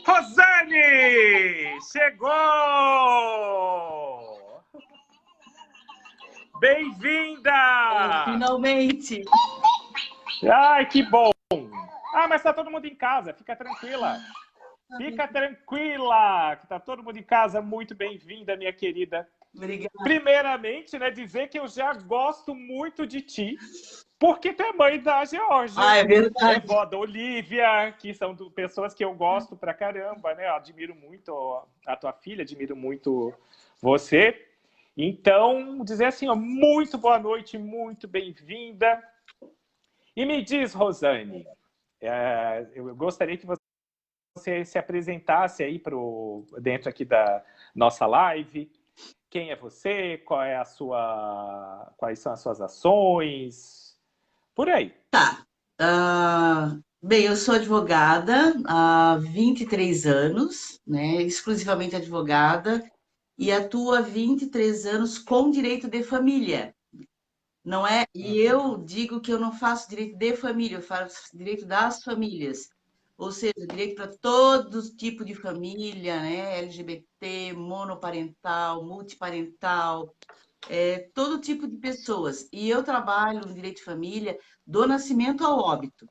Rosane! Chegou! Bem-vinda! Finalmente! Ai, que bom! Ah, mas tá todo mundo em casa, fica tranquila. Fica tranquila, que tá todo mundo em casa. Muito bem-vinda, minha querida. Obrigada. Primeiramente, né, dizer que eu já gosto muito de ti, porque tu é mãe da Georgia. Ah, é verdade. É vó da Olivia, que são pessoas que eu gosto pra caramba, né? Eu admiro muito a tua filha, admiro muito você. Então, dizer assim, ó, muito boa noite, muito bem-vinda. E me diz, Rosane, eu gostaria que você se apresentasse aí dentro aqui da nossa live. Quem é você? Quais são as suas ações? Por aí. Tá. Bem, eu sou advogada há 23 anos, né? Exclusivamente advogada, e atuo há 23 anos com direito de família. Não é? E eu digo que eu não faço direito de família, eu faço direito das famílias. Ou seja, direito para todo tipo de família, né? LGBT, monoparental, multiparental, todo tipo de pessoas. E eu trabalho no direito de família do nascimento ao óbito.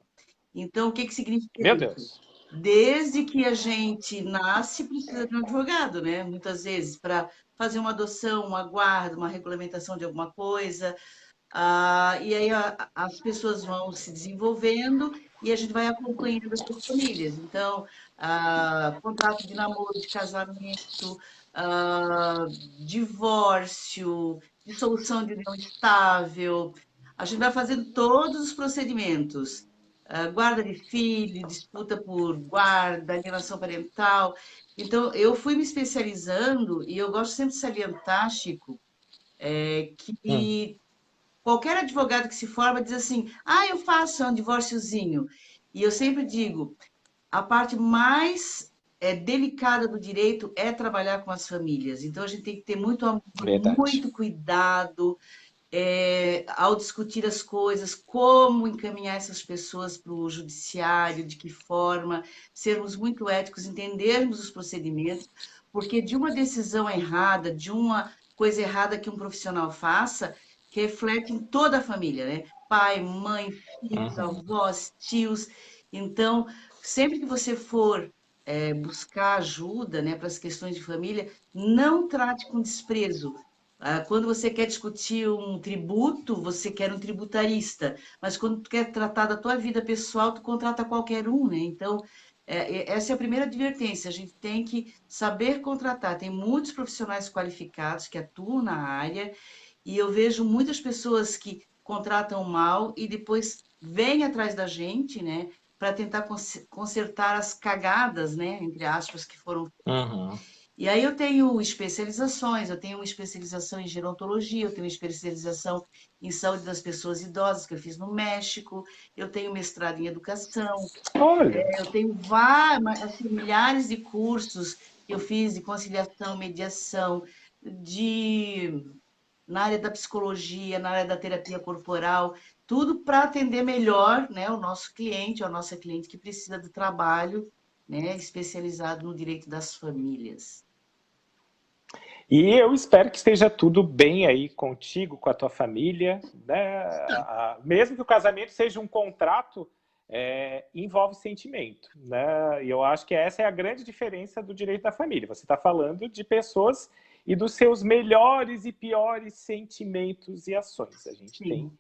Então, o que significa Meu isso? Deus. Desde que a gente nasce, precisa de um advogado, né? Muitas vezes, para fazer uma adoção, uma guarda, uma regulamentação de alguma coisa. E aí as pessoas vão se desenvolvendo e a gente vai acompanhando essas famílias. Então, contrato de namoro, de casamento, divórcio, dissolução de união estável. A gente vai fazendo todos os procedimentos. Guarda de filho, disputa por guarda, alienação parental. Então, eu fui me especializando e eu gosto sempre de salientar, Chico, que qualquer advogado que se forma diz assim, eu faço um divórciozinho. E eu sempre digo, a parte mais delicada do direito é trabalhar com as famílias. Então, a gente tem que ter muito amor, Verdade. muito cuidado ao discutir as coisas, como encaminhar essas pessoas para o judiciário, de que forma, sermos muito éticos, entendermos os procedimentos, porque de uma decisão errada, de uma coisa errada que um profissional faça, que reflete em toda a família, né? Pai, mãe, filhos, avós, tios. Então, sempre que você for buscar ajuda, né, para as questões de família, não trate com desprezo. Quando você quer discutir um tributo, você quer um tributarista, mas quando tu quer tratar da tua vida pessoal, tu contrata qualquer um, né? Então, essa é a primeira advertência, a gente tem que saber contratar. Tem muitos profissionais qualificados que atuam na área, e eu vejo muitas pessoas que contratam mal e depois vêm atrás da gente, né, para tentar consertar as cagadas, né, entre aspas, que foram. E aí eu tenho especializações, eu tenho uma especialização em gerontologia, eu tenho uma especialização em saúde das pessoas idosas, que eu fiz no México, eu tenho mestrado em educação, Olha. eu tenho vários, assim, milhares de cursos que eu fiz de conciliação, mediação, na área da psicologia, na área da terapia corporal, tudo para atender melhor, né, o nosso cliente, a nossa cliente que precisa do trabalho, né, especializado no direito das famílias. E eu espero que esteja tudo bem aí contigo, com a tua família, né? Mesmo que o casamento seja um contrato, envolve sentimento, né? E eu acho que essa é a grande diferença do direito da família. Você está falando de pessoas e dos seus melhores e piores sentimentos e ações. A gente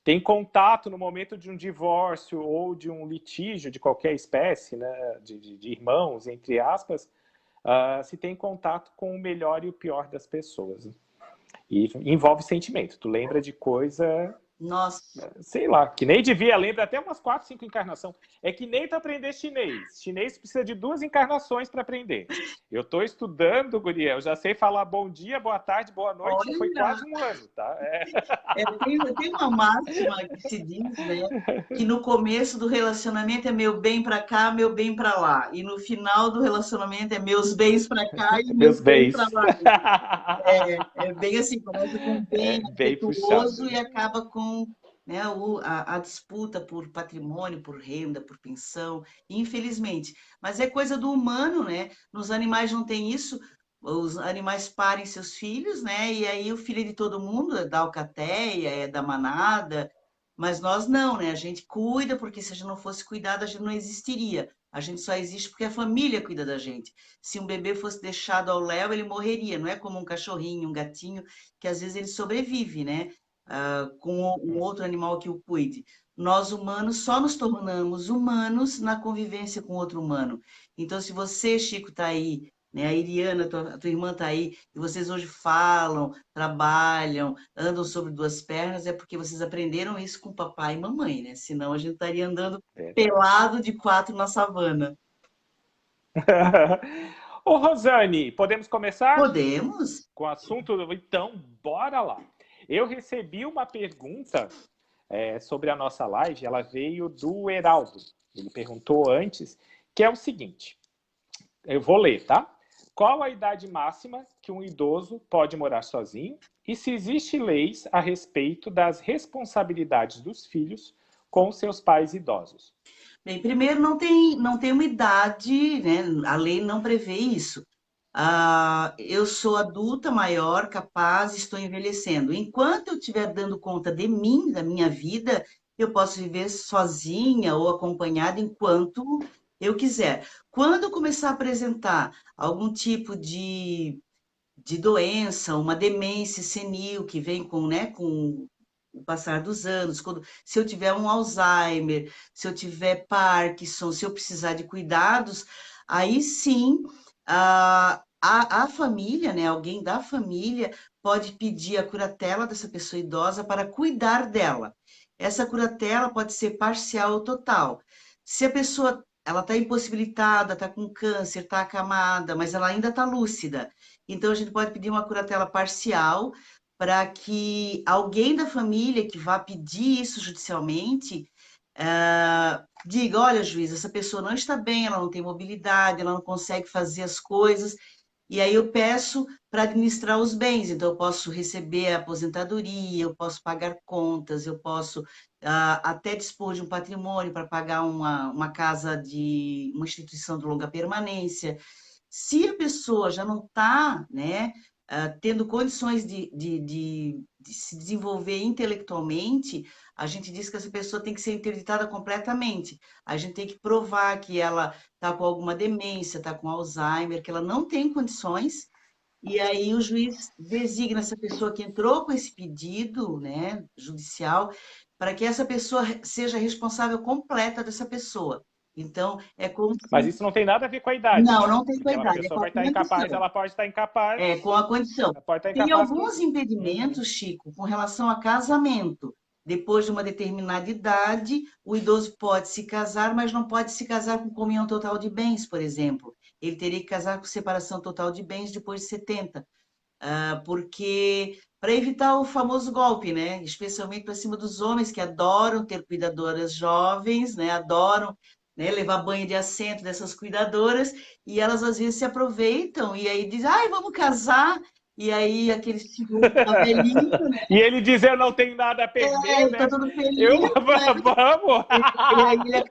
tem contato no momento de um divórcio ou de um litígio de qualquer espécie, né? De irmãos, entre aspas, se tem contato com o melhor e o pior das pessoas. E envolve sentimento. Tu lembra de coisa... Nossa. Sei lá, que nem devia, lembra até umas 4, 5 encarnações. É que nem tu aprender chinês. Chinês precisa de 2 encarnações para aprender. Eu estou estudando, guria, eu já sei falar bom dia, boa tarde, boa noite, foi quase um ano, tá? Tem uma máxima que se diz, né, que no começo do relacionamento é meu bem para cá, meu bem para lá. E no final do relacionamento é meus bens para cá e meus bens para lá. É bem assim, começa com um bem bem afetuoso puxado. e acaba com né, a disputa por patrimônio, por renda, por pensão, infelizmente. Mas é coisa do humano, né? Nos animais não tem isso. Os animais parem seus filhos, né? E aí o filho é de todo mundo, é da alcateia, é da manada, mas nós não, né? A gente cuida, porque se a gente não fosse cuidado, a gente não existiria. A gente só existe porque a família cuida da gente. Se um bebê fosse deixado ao léu, ele morreria. Não é como um cachorrinho, um gatinho, que às vezes ele sobrevive, né? Com um outro animal que o cuide. Nós humanos só nos tornamos humanos na convivência com outro humano. Então, se você, Chico, está aí, né, a Iriana, tua irmã está aí, e vocês hoje falam, trabalham, andam sobre duas pernas, é porque vocês aprenderam isso com papai e mamãe, né? Senão a gente estaria andando Verdade. pelado de quatro na savana. Ô, Rosane, podemos começar Podemos? com o assunto? Então, bora lá. Eu recebi uma pergunta sobre a nossa live, ela veio do Heraldo. Ele perguntou antes, que é o seguinte, eu vou ler, tá? Qual a idade máxima que um idoso pode morar sozinho? E se existem leis a respeito das responsabilidades dos filhos com seus pais idosos? Bem, primeiro, não tem uma idade, né? A lei não prevê isso. Eu sou adulta, maior, capaz, estou envelhecendo. Enquanto eu estiver dando conta de mim, da minha vida, eu posso viver sozinha ou acompanhada enquanto eu quiser. Quando eu começar a apresentar algum tipo de doença, uma demência senil que vem com, né, com o passar dos anos, se eu tiver um Alzheimer, se eu tiver Parkinson, se eu precisar de cuidados, aí sim a família, né, alguém da família pode pedir a curatela dessa pessoa idosa para cuidar dela. Essa curatela pode ser parcial ou total. Se a pessoa ela está impossibilitada, está com câncer, está acamada, mas ela ainda está lúcida. Então, a gente pode pedir uma curatela parcial para que alguém da família que vá pedir isso judicialmente diga: olha, juiz, essa pessoa não está bem, ela não tem mobilidade, ela não consegue fazer as coisas, e aí eu peço para administrar os bens. Então, eu posso receber a aposentadoria, eu posso pagar contas, eu posso até dispor de um patrimônio para pagar uma casa de uma instituição de longa permanência. Se a pessoa já não está, né, tendo condições de se desenvolver intelectualmente, a gente diz que essa pessoa tem que ser interditada completamente. A gente tem que provar que ela está com alguma demência, está com Alzheimer, que ela não tem condições, e aí o juiz designa essa pessoa que entrou com esse pedido, né, judicial, para que essa pessoa seja responsável completa dessa pessoa. Então, é como Mas se... isso não tem nada a ver com a idade, Não, né? não tem Porque a qualidade, é pessoa com a vai estar incapaz, condição. ela pode estar É, incapaz, com a condição. ela pode estar Tem incapaz por... alguns Uhum. impedimentos, Chico, com relação a casamento. Depois de uma determinada idade, o idoso pode se casar, mas não pode se casar com comunhão total de bens, por exemplo. Ele teria que casar com separação total de bens depois de 70, porque para evitar o famoso golpe, né? Especialmente para cima dos homens que adoram ter cuidadoras jovens, né? Adoram, né, levar banho de assento dessas cuidadoras, e elas às vezes se aproveitam e aí dizem: ai, vamos casar. E aí aquele ciúme tá velhinho, né? E ele diz, eu não tenho nada a perder, Tá né? todo Eu, feliz, né? vamos! E aí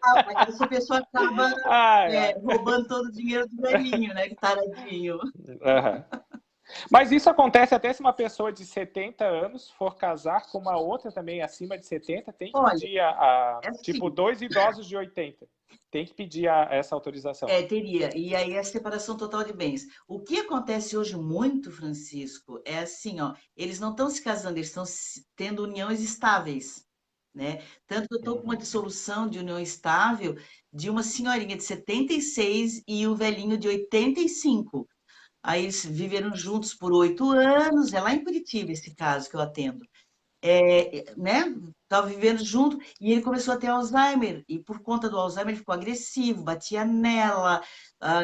essa pessoa acaba Ai, ai. roubando todo o dinheiro do velhinho, né? Que taradinho. Uhum. Mas isso acontece até se uma pessoa de 70 anos for casar com uma outra também acima de 70, tem que Olha, pedir é tipo, assim, 2 idosos de 80. Tem que pedir essa autorização. teria. E aí a separação total de bens. O que acontece hoje muito, Francisco, é assim, ó, eles não estão se casando, eles estão tendo uniões estáveis, né? Tanto que eu estou com uma Uhum. dissolução de união estável de uma senhorinha de 76 e o velhinho de 85. Aí eles viveram juntos por 8 anos, é lá em Curitiba esse caso que eu atendo. Né? Estava vivendo junto e ele começou a ter Alzheimer. E por conta do Alzheimer, ele ficou agressivo, batia nela,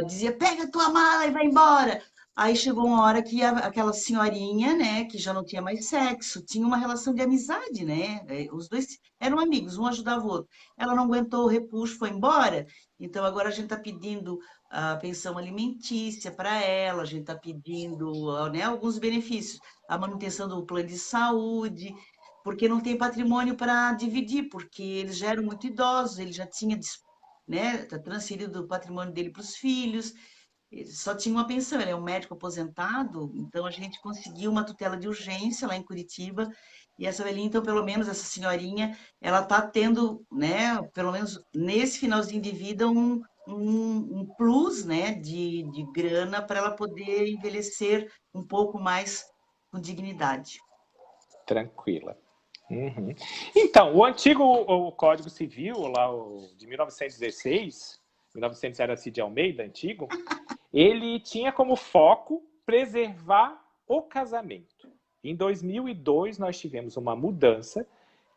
dizia: pega a tua mala e vai embora. Aí chegou uma hora que aquela senhorinha, né, que já não tinha mais sexo, tinha uma relação de amizade, né? Os dois eram amigos, um ajudava o outro. Ela não aguentou o repuxo, foi embora. Então agora a gente está pedindo a pensão alimentícia para ela, a gente está pedindo, né, alguns benefícios, a manutenção do plano de saúde. porque não tem patrimônio para dividir, porque eles já eram muito idosos, ele já tinha, né, transferido o patrimônio dele para os filhos, ele só tinha uma pensão, ele é um médico aposentado, então a gente conseguiu uma tutela de urgência lá em Curitiba, e essa velhinha, então, pelo menos essa senhorinha, ela está tendo, né, pelo menos nesse finalzinho de vida, um plus, né, de grana para ela poder envelhecer um pouco mais com dignidade. Tranquila. Uhum. Então, o antigo o Código Civil, lá de 1916, 1900 era Cid Almeida, antigo, ele tinha como foco preservar o casamento. Em 2002, nós tivemos uma mudança,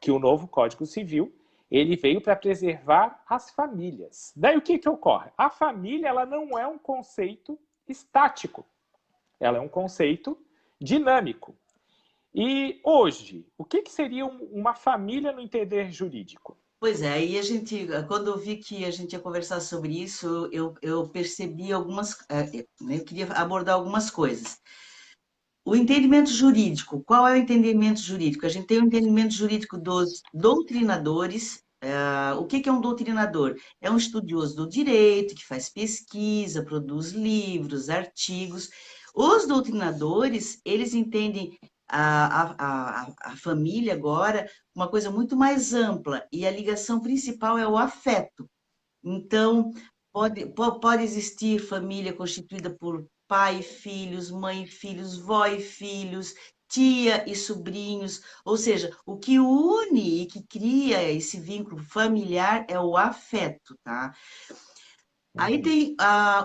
que o novo Código Civil, ele veio para preservar as famílias. Daí o que ocorre? A família, ela não é um conceito estático, ela é um conceito dinâmico. E hoje, o que seria uma família no entender jurídico? Pois é, e a gente, quando eu vi que a gente ia conversar sobre isso, eu percebi algumas, eu queria abordar algumas coisas. O entendimento jurídico, qual é o entendimento jurídico? A gente tem o entendimento jurídico dos doutrinadores. O que é um doutrinador? É um estudioso do direito, que faz pesquisa, produz livros, artigos. Os doutrinadores, eles entendem a família agora uma coisa muito mais ampla, e a ligação principal é o afeto. Então, pode existir família constituída por pai e filhos, mãe e filhos, vó e filhos, tia e sobrinhos, ou seja, o que une e que cria esse vínculo familiar é o afeto, tá? Aí tem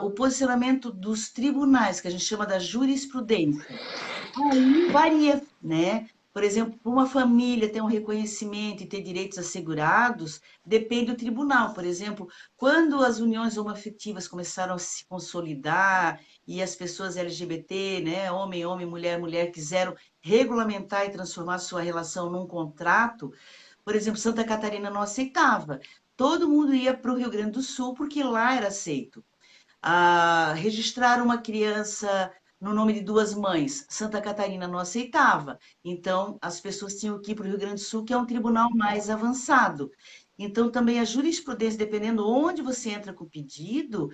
o posicionamento dos tribunais, que a gente chama da jurisprudência. Aí varia, né? Por exemplo, para uma família ter um reconhecimento e ter direitos assegurados, depende do tribunal. Por exemplo, quando as uniões homoafetivas começaram a se consolidar e as pessoas LGBT, né, homem, homem, mulher, mulher, quiseram regulamentar e transformar sua relação num contrato, por exemplo, Santa Catarina não aceitava. Todo mundo ia para o Rio Grande do Sul porque lá era aceito. Registrar uma criança no nome de duas mães, Santa Catarina não aceitava. Então, as pessoas tinham que ir para o Rio Grande do Sul, que é um tribunal mais avançado. Então, também a jurisprudência, dependendo onde você entra com o pedido,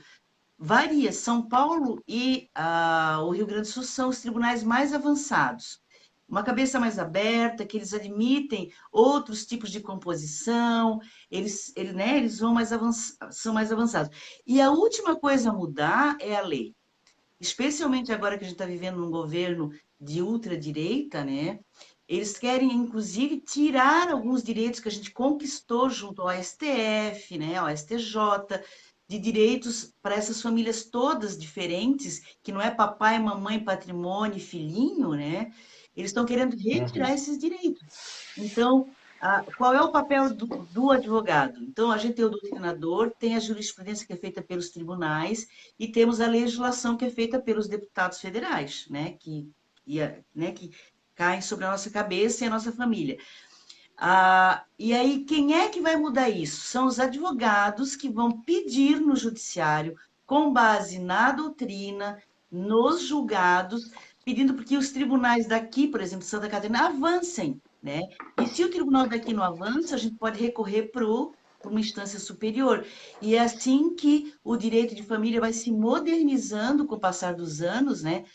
varia. São Paulo e o Rio Grande do Sul são os tribunais mais avançados. Uma cabeça mais aberta, que eles admitem outros tipos de composição, eles vão são mais avançados. E a última coisa a mudar é a lei. Especialmente agora que a gente está vivendo num governo de ultradireita, né? Eles querem, inclusive, tirar alguns direitos que a gente conquistou junto ao STF, né, ao STJ, de direitos para essas famílias todas diferentes, que não é papai, mamãe, patrimônio, filhinho, né? Eles estão querendo retirar esses direitos. Então, qual é o papel do advogado? Então, a gente tem o doutrinador, tem a jurisprudência que é feita pelos tribunais e temos a legislação que é feita pelos deputados federais, né? Que caem sobre a nossa cabeça e a nossa família. E aí, quem é que vai mudar isso? São os advogados que vão pedir no judiciário, com base na doutrina, nos julgados, pedindo porque os tribunais daqui, por exemplo, Santa Catarina, avancem, né? E se o tribunal daqui não avança, a gente pode recorrer para uma instância superior. E é assim que o direito de família vai se modernizando com o passar dos anos, né?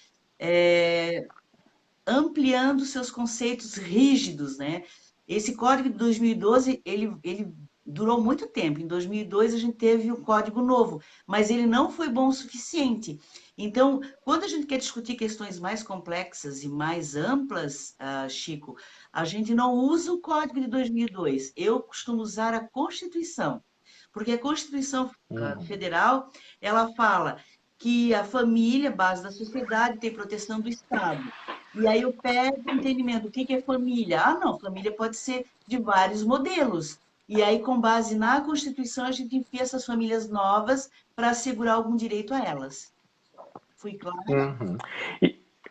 Ampliando seus conceitos rígidos, né? Esse código de 2012, ele durou muito tempo. Em 2002, a gente teve o código novo, mas ele não foi bom o suficiente. Então, quando a gente quer discutir questões mais complexas e mais amplas, Chico, a gente não usa o código de 2002. Eu costumo usar a Constituição, porque a Constituição Federal, ela fala que a família, base da sociedade, tem proteção do Estado. E aí eu pego o entendimento, o que é família? Não, família pode ser de vários modelos. E aí, com base na Constituição, a gente enfia essas famílias novas para assegurar algum direito a elas. Fui clara?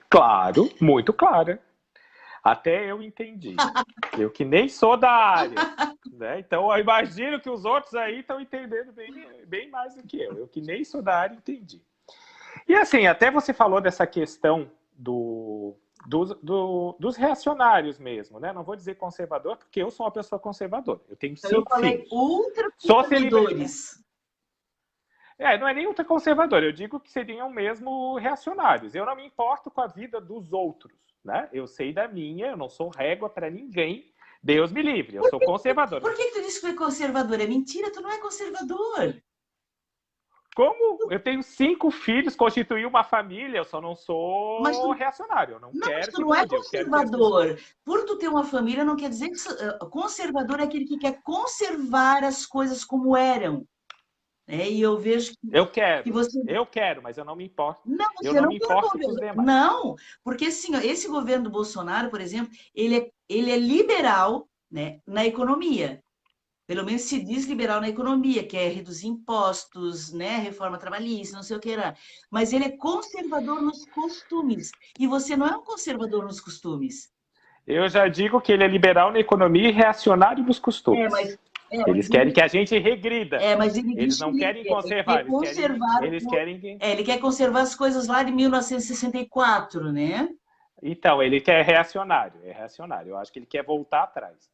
Claro, muito clara. Até eu entendi. Eu que nem sou da área. Né? Então, eu imagino que os outros aí estão entendendo bem mais do que eu. Eu que nem sou da área, entendi. E assim, até você falou dessa questão dos reacionários mesmo, né? Não vou dizer conservador, porque eu sou uma pessoa conservadora. Eu tenho Então, eu 5 falei filhos. ultraconservadores. Não é nem ultraconservador, eu digo que seriam mesmo reacionários. Eu não me importo com a vida dos outros, né? Eu sei da minha, eu não sou régua para ninguém. Deus me livre, eu sou conservador. Por que tu disse que é conservador? É mentira, tu não é conservador. Como eu tenho 5 filhos, constituí uma família, eu só não sou reacionário. Eu não mas quero tu que não é mude. Eu quero que as conservador. pessoas... Por tu ter uma família não quer dizer que conservador é aquele que quer conservar as coisas como eram. E eu vejo que você... Eu quero, mas eu não me importo. Não, Eu você não não me quer importo com os conversar. demais. Não, porque assim, ó, esse governo do Bolsonaro, por exemplo, ele é liberal, né, na economia. Pelo menos se diz liberal na economia, que é reduzir impostos, né, reforma trabalhista, não sei o que era. Mas ele é conservador nos costumes. E você não é um conservador nos costumes. Eu já digo que ele é liberal na economia e reacionário nos costumes. Eles querem que a gente regrida. Mas ele Eles diz que não ele querem quer conservar, conservar... eles querem que... ele quer conservar as coisas lá de 1964, né? Então, ele quer é reacionário. Eu acho que ele quer voltar atrás.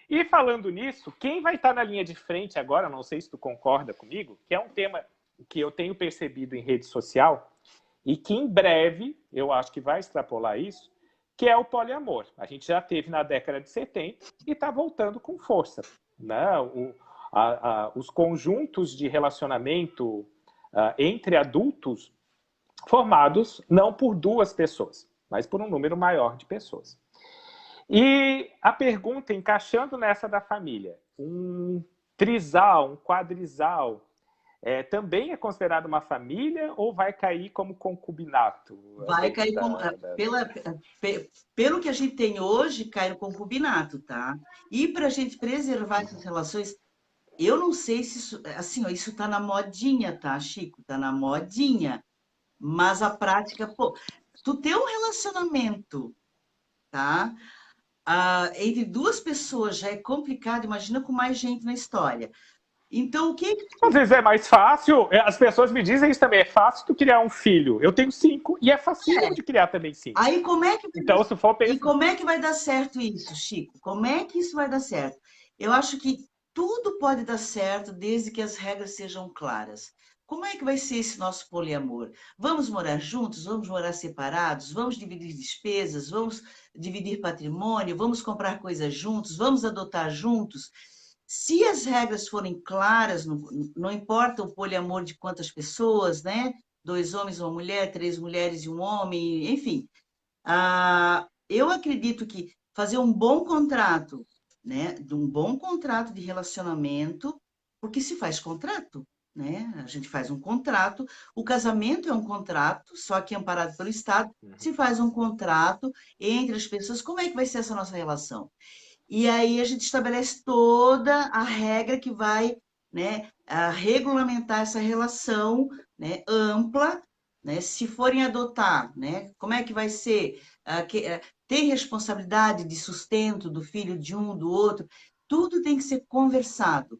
E falando nisso, quem vai estar na linha de frente agora, não sei se tu concorda comigo, que é um tema que eu tenho percebido em rede social e que em breve, eu acho que vai extrapolar isso, que é o poliamor. A gente já teve na década de 70 e está voltando com força. Né? Os conjuntos de relacionamento entre adultos formados não por 2 pessoas, mas por um número maior de pessoas. E a pergunta, encaixando nessa da família, um trisal, um quadrisal, também é considerado uma família ou vai cair como concubinato? Vai cair como... Pelo que a gente tem hoje, cai no concubinato, tá? E para a gente preservar essas relações, eu não sei se isso... Assim, ó, isso tá na modinha, tá, Chico? Tá na modinha. Mas a prática... Pô, tu ter um relacionamento, tá? Entre 2 pessoas já é complicado, imagina com mais gente na história. Então, o que... Às vezes é mais fácil, as pessoas me dizem isso também, é fácil tu criar um filho. Eu tenho 5 e é facílimo de criar também 5. Aí, então, se for pensar... E como é que vai dar certo isso, Chico? Como é que isso vai dar certo? Eu acho que tudo pode dar certo desde que as regras sejam claras. Como é que vai ser esse nosso poliamor? Vamos morar juntos? Vamos morar separados? Vamos dividir despesas? Vamos dividir patrimônio? Vamos comprar coisas juntos? Vamos adotar juntos? Se as regras forem claras, não importa o poliamor de quantas pessoas, né? 2 homens, uma mulher, 3 mulheres e um homem, enfim. Eu acredito que fazer um bom contrato, né? De um bom contrato de relacionamento, porque se faz contrato, né? A gente faz um contrato, o casamento é um contrato, só que amparado pelo Estado, se faz um contrato entre as pessoas, como é que vai ser essa nossa relação? E aí a gente estabelece toda a regra que vai, né, regulamentar essa relação, né, ampla, né, se forem adotar, né, como é que vai ser? Tem responsabilidade de sustento do filho de um, do outro, tudo tem que ser conversado.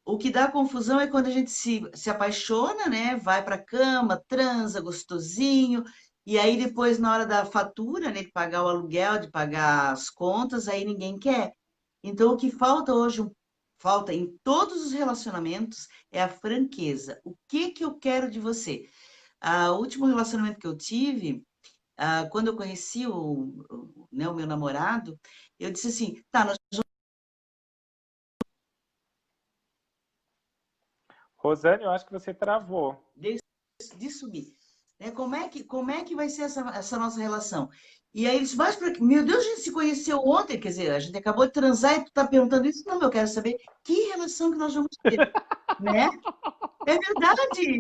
O que dá confusão é quando a gente se apaixona, né? Vai para a cama, transa gostosinho, e aí depois, na hora da fatura, né, de pagar o aluguel, de pagar as contas, aí ninguém quer. Então, o que falta hoje, falta em todos os relacionamentos, é a franqueza. O que que eu quero de você? O último relacionamento que eu tive, quando eu conheci né, o meu namorado, eu disse assim, tá, nós... Rosane, eu acho que você travou. de subir. Né? Como é que vai ser essa nossa relação? E aí eles vai para... Meu Deus, a gente se conheceu ontem, quer dizer, a gente acabou de transar e tu está perguntando isso? Não, eu quero saber que relação que nós vamos ter, né? É verdade.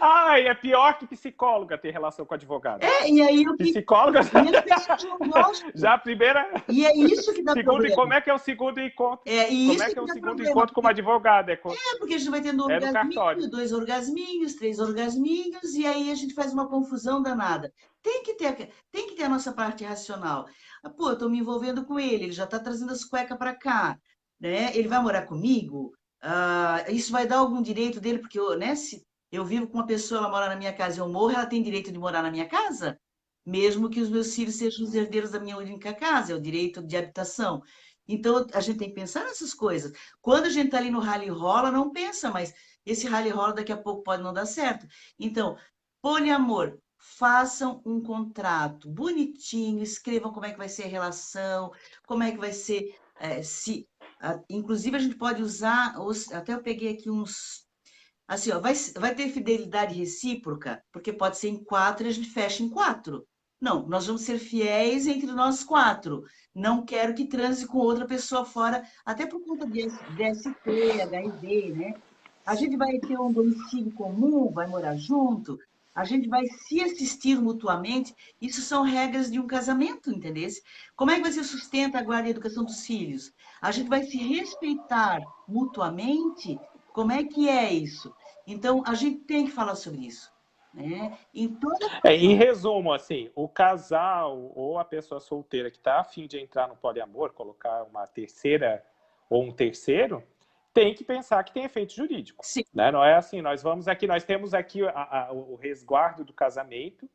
Ai, é pior que psicóloga ter relação com advogado. E aí eu psicóloga e as pessoas não gostam. já a primeira. E é isso que dá problema. Como é que é o segundo encontro? Como é que é o segundo encontro com uma advogada? Porque a gente vai tendo orgasminho, 2 orgasminhos, 3 orgasminhos, e aí a gente faz uma confusão danada. Tem que ter a nossa parte racional. Pô, eu estou me envolvendo com ele já está trazendo as cuecas para cá, né? Ele vai morar comigo? Isso vai dar algum direito dele? Porque né, se eu vivo com uma pessoa, ela mora na minha casa e eu morro, ela tem direito de morar na minha casa? mesmo que os meus filhos sejam os herdeiros da minha única casa, é o direito de habitação. Então, a gente tem que pensar nessas coisas. Quando a gente está ali no rally rola, não pensa, mas esse rally rola daqui a pouco pode não dar certo. Então, poliamor, façam um contrato bonitinho, escrevam como é que vai ser a relação, como é que vai ser, se... inclusive, a gente pode usar, até eu peguei aqui uns... Assim, ó, vai ter fidelidade recíproca, porque pode ser em 4 e a gente fecha em 4. Não, nós vamos ser fiéis entre nós 4. Não quero que transe com outra pessoa fora, até por conta de DST, HIV, né? A gente vai ter um domicílio comum, vai morar junto, a gente vai se assistir mutuamente. Isso são regras de um casamento, entendeu? Como é que vai ser o sustento, a guarda e a educação dos filhos? A gente vai se respeitar mutuamente. Como é que é isso? Então, a gente tem que falar sobre isso, né? Em toda... Em resumo, assim, o casal ou a pessoa solteira que está a fim de entrar no poliamor, colocar uma terceira ou um terceiro, tem que pensar que tem efeito jurídico. Sim. Né? Não é assim, nós temos aqui o resguardo do casamento,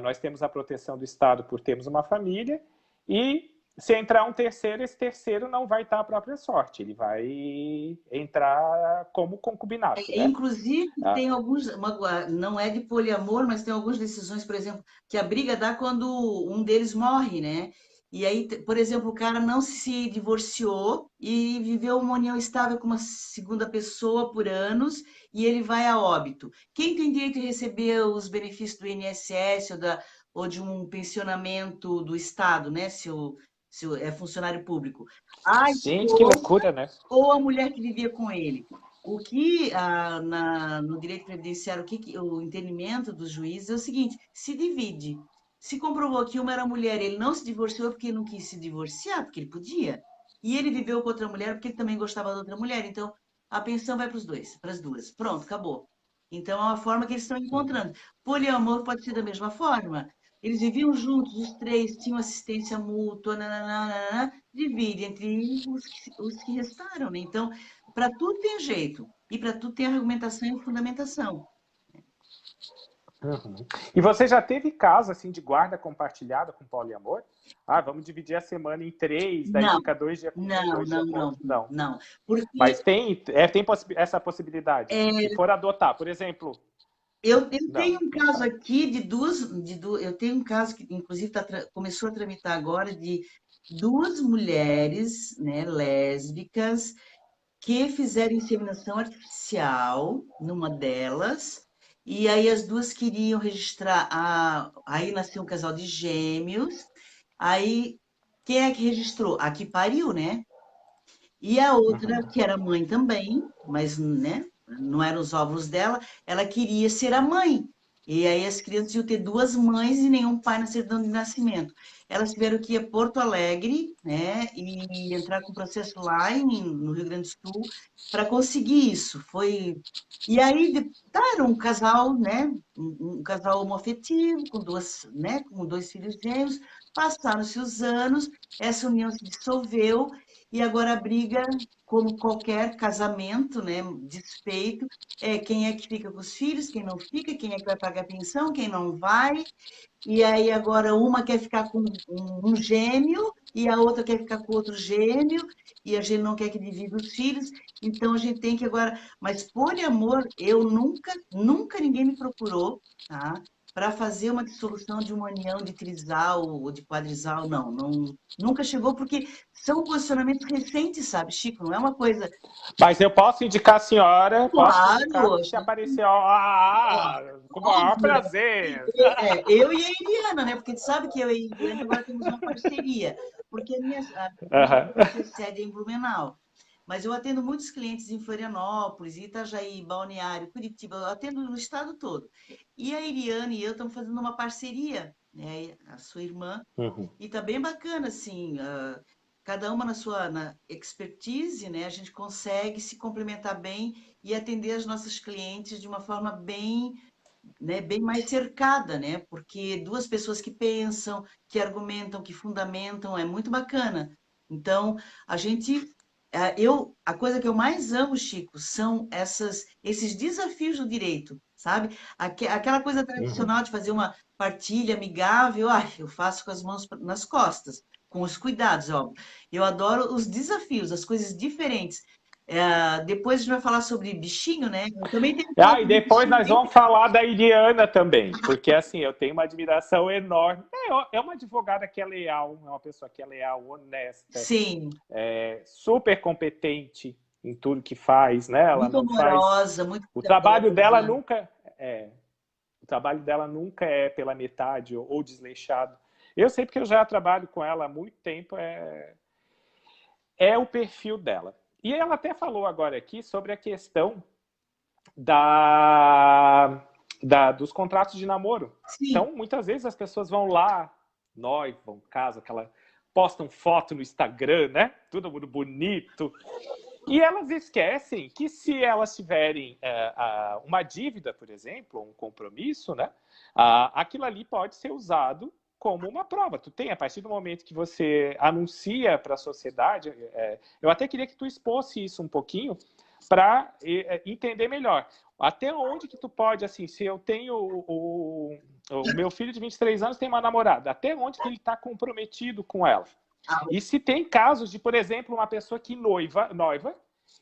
nós temos a proteção do Estado por termos uma família, e se entrar um terceiro, esse terceiro não vai estar à própria sorte, ele vai entrar como concubinato. Né? Inclusive, tem alguns, não é de poliamor, mas tem algumas decisões, por exemplo, que a briga dá quando um deles morre, né? E aí, por exemplo, o cara não se divorciou e viveu uma união estável com uma segunda pessoa por anos e ele vai a óbito. Quem tem direito de receber os benefícios do INSS ou de um pensionamento do Estado, né? Se é funcionário público? Gente, que loucura, né? Ou a mulher que vivia com ele. O que, no direito previdenciário, o entendimento dos juízes é o seguinte: se divide. Se comprovou que uma era mulher, ele não se divorciou porque não quis se divorciar, porque ele podia. E ele viveu com outra mulher porque ele também gostava da outra mulher. Então, a pensão vai para os dois, para as duas. Pronto, acabou. Então, é uma forma que eles estão encontrando. Poliamor pode ser da mesma forma. Eles viviam juntos, os três, tinham assistência mútua, nananana, divide entre os que restaram, né? Então, para tudo tem jeito. E para tudo tem argumentação e fundamentação. Uhum. E você já teve caso assim de guarda compartilhada com poliamor? Vamos dividir a semana em 3, daí Não, fica 2 dias com um, 2 dias com outro. não. Porque mas tem essa possibilidade, se for adotar, por exemplo. Eu tenho um caso aqui eu tenho um caso que, inclusive, começou a tramitar agora de 2 mulheres, né, lésbicas, que fizeram inseminação artificial numa delas, e aí as duas queriam registrar, aí nasceu um casal de gêmeos, aí quem é que registrou? A que pariu, né? E a outra, que era mãe também, mas, né, não eram os óvulos dela, ela queria ser a mãe. E aí as crianças iam ter 2 mães e nenhum pai na certidão de nascimento. Elas tiveram que ir a Porto Alegre, né, e entrar com processo lá no Rio Grande do Sul para conseguir isso. E aí era um casal, né, um casal homoafetivo com com 2 filhos gêmeos. Passaram-se os anos, essa união se dissolveu e agora a briga, como qualquer casamento, né, desfeito, é quem é que fica com os filhos, quem não fica, quem é que vai pagar a pensão, quem não vai. E aí agora uma quer ficar com um gêmeo e a outra quer ficar com outro gêmeo e a gente não quer que divida os filhos. Então a gente tem que agora... Mas poliamor, eu nunca ninguém me procurou, tá? Para fazer uma dissolução de uma união de trisal ou de quadrisal, não, nunca chegou, porque são posicionamentos recentes, sabe, Chico? Não é uma coisa... Mas eu posso indicar a senhora, Claro, se aparecer, com o maior óbvio, né? prazer. Eu e a Eliana, né? Porque tu sabe que eu e a Eliana agora temos uma parceria, porque a minha sede é em Blumenau. Mas eu atendo muitos clientes em Florianópolis, Itajaí, Balneário, Curitiba, eu atendo no estado todo. E a Eliane e eu estamos fazendo uma parceria, né? A sua irmã, e tá bem bacana, assim, cada uma na sua expertise, né? A gente consegue se complementar bem e atender as nossas clientes de uma forma bem, né, bem mais cercada, né? Porque 2 pessoas que pensam, que argumentam, que fundamentam, é muito bacana. Então, a gente... a coisa que eu mais amo, Chico, são esses desafios do direito, sabe? Aquela coisa tradicional de fazer uma partilha amigável, eu faço com as mãos nas costas, com os cuidados, óbvio. Eu adoro os desafios, as coisas diferentes. Depois a gente vai falar sobre bichinho, né? Eu também tenho um caso E de depois bichinho nós bem. vamos falar da Iliana também, porque assim, eu tenho uma admiração enorme. É uma advogada que é leal, é uma pessoa que é leal, honesta, Sim, super competente em tudo que faz, né? Ela muito não faz. amorosa, muito O trabalho dela cuidadosa. nunca é. O trabalho dela nunca é pela metade ou desleixado. Eu sei porque eu já trabalho com ela há muito tempo, é o perfil dela. E ela até falou agora aqui sobre a questão dos contratos de namoro. Sim, Então, muitas vezes as pessoas vão lá, noivam, casam, postam foto no Instagram, né? Todo mundo bonito. E elas esquecem que se elas tiverem uma dívida, por exemplo, um compromisso, né? Aquilo ali pode ser usado como uma prova. Tu tem, a partir do momento que você anuncia para a sociedade, eu até queria que tu expôsse isso um pouquinho para entender melhor. Até onde que tu pode, assim, se eu tenho o meu filho de 23 anos tem uma namorada, até onde que ele está comprometido com ela? E se tem casos de, por exemplo, uma pessoa que noiva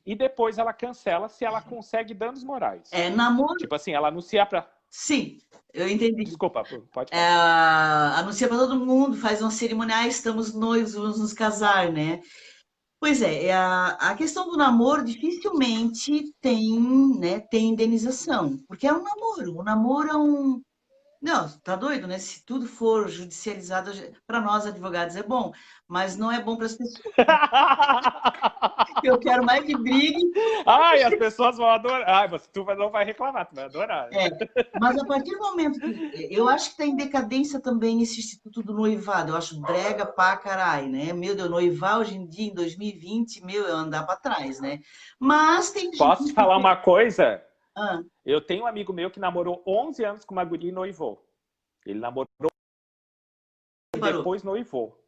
e depois ela cancela se ela consegue danos morais. namoro, Tipo assim, ela anuncia para... sim, eu entendi. Desculpa, pode falar. Anuncia para todo mundo, faz uma cerimonial, estamos noivos, vamos nos casar, né? Pois é, a questão do namoro dificilmente tem, né, tem indenização, porque é um namoro. O namoro é um. Não, tá doido, né? Se tudo for judicializado, para nós advogados é bom, mas não é bom para as pessoas. Eu quero mais que brigue. Ai, as pessoas vão adorar. Ai, mas tu não vai reclamar, tu vai adorar. É, mas a partir do momento que. Eu acho que está em decadência também esse instituto do noivado. Eu acho brega pra caralho, né? Meu Deus, noivar hoje em dia, em 2020, meu, eu andar para trás, né? Mas tem Posso te gente falar que. uma coisa? Ah, Eu tenho um amigo meu que namorou 11 anos com uma guria e noivou. Ele namorou e parou. depois noivou.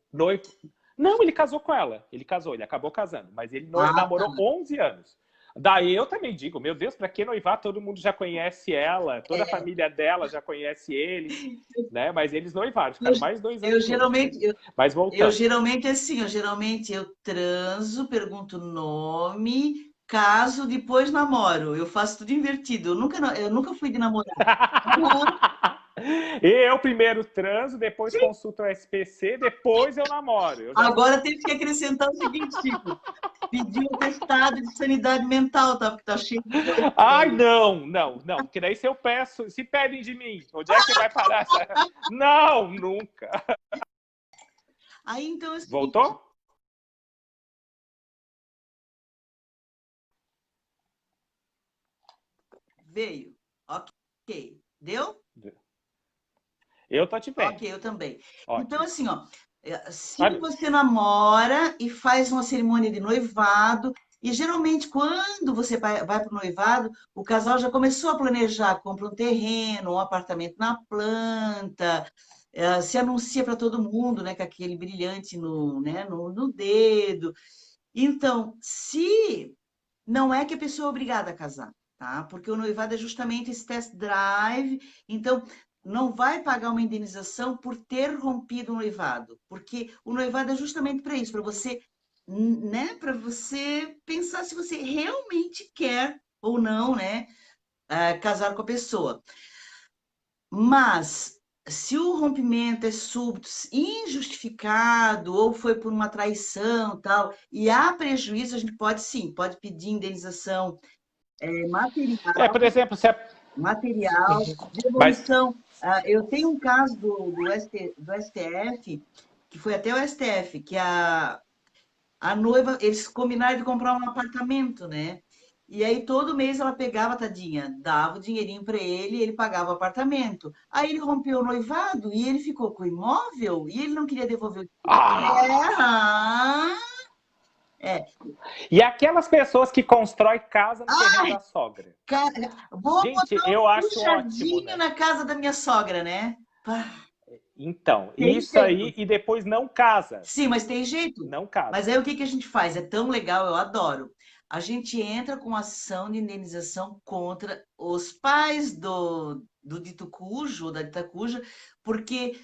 Não, ele casou com ela. Ele casou, ele acabou casando. Mas ele Ah, tá. namorou 11 anos. Daí eu também digo, meu Deus, para que noivar? Todo mundo já conhece ela, toda a família dela já conhece ele, né? Mas eles noivaram, ficaram mais 2 Eu anos juntos. geralmente, Mas eu voltando. geralmente assim, eu transo, pergunto o nome, caso, depois namoro. Eu faço tudo invertido. Eu nunca fui de namorar. Uhum. Eu primeiro transo, depois consulto o SPC, depois eu namoro. Eu já sou Agora assim. teve que acrescentar o seguinte, Chico, pedir um atestado de sanidade mental, tá? Porque tá cheio de coisa por Ai, aí. não. Porque daí se eu peço, se pedem de mim, onde é que vai parar? Não, nunca. Aí então é o seguinte, Voltou? veio. Ok. Deu? Eu tô te Ok, vendo. eu também. Então, Ótimo. assim, ó, se Olha, você namora e faz uma cerimônia de noivado, e geralmente quando você vai para o noivado, o casal já começou a planejar, compra um terreno, um apartamento na planta, se anuncia para todo mundo, né, com aquele brilhante no dedo. Então, se não é que a pessoa é obrigada a casar, tá? Porque o noivado é justamente esse test drive. Então, não vai pagar uma indenização por ter rompido o noivado, porque o noivado é justamente para isso, para você, né? Para você pensar se você realmente quer ou não, né? Casar com a pessoa. Mas se o rompimento é súbito, injustificado, ou foi por uma traição, tal, e há prejuízo, a gente pode sim, pode pedir indenização por material, exemplo, se é... material, Mas, devolução. Eu tenho um caso do STF, que foi até o STF, que a noiva, eles combinaram de comprar um apartamento, né? E aí todo mês ela pegava, tadinha, dava o dinheirinho para ele e ele pagava o apartamento. Aí ele rompeu o noivado e ele ficou com o imóvel e ele não queria devolver o dinheiro. ah! E aquelas pessoas que constroem casa no terreno da sogra. Vou Gente, botar eu um acho ótimo, puxadinho né? na casa da minha sogra, né? Pá, Então, tem isso aí, jeito. e depois não casa. Sim, mas tem jeito. Não Mas casa. aí o que que a gente faz? É tão legal, eu adoro. a gente entra com ação de indenização contra os pais do dito cujo, ou da dita cuja, porque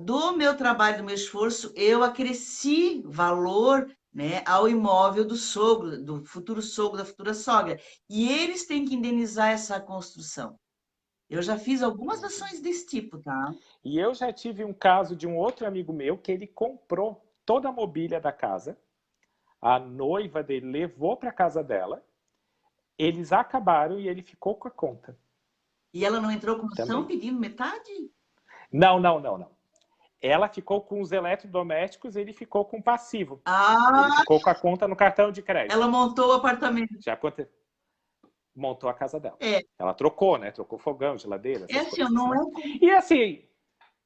do meu trabalho, do meu esforço, eu acresci valor, né, ao imóvel do sogro, do futuro sogro, da futura sogra. E eles têm que indenizar essa construção. Eu já fiz algumas ações desse tipo, tá? E eu já tive um caso de um outro amigo meu que ele comprou toda a mobília da casa, a noiva dele levou para casa dela, eles acabaram e ele ficou com a conta. E ela não entrou com ação Também. pedindo metade? Não, não, não, não. Ela ficou com os eletrodomésticos, ele ficou com o passivo. Ele Ah, ficou com a conta no cartão de crédito. ela montou o apartamento. Já aconteceu. Montou a casa dela. É, Ela trocou, né? Trocou fogão, geladeira, é essas assim, ó, coisas, não né? é, E assim,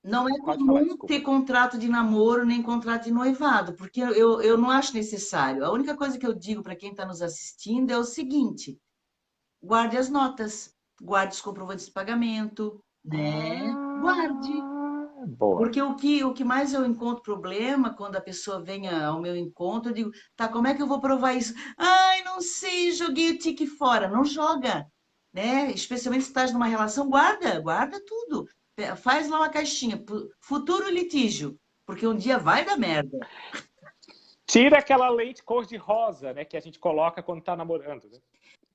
não é pode falar, comum desculpa. ter contrato de namoro nem contrato de noivado, porque eu não acho necessário. A única coisa que eu digo para quem está nos assistindo é o seguinte: guarde as notas, guarde os comprovantes de pagamento, né? Guarde. Boa. Porque o que mais eu encontro problema quando a pessoa vem ao meu encontro, eu digo, tá, como é que eu vou provar isso? Ai, não sei, joguei o tique fora. Não joga, né? Especialmente se estás numa relação, guarda tudo. Faz lá uma caixinha, futuro litígio, porque um dia vai dar merda. Tira aquela lente cor-de-rosa, né? Que a gente coloca quando tá namorando, né?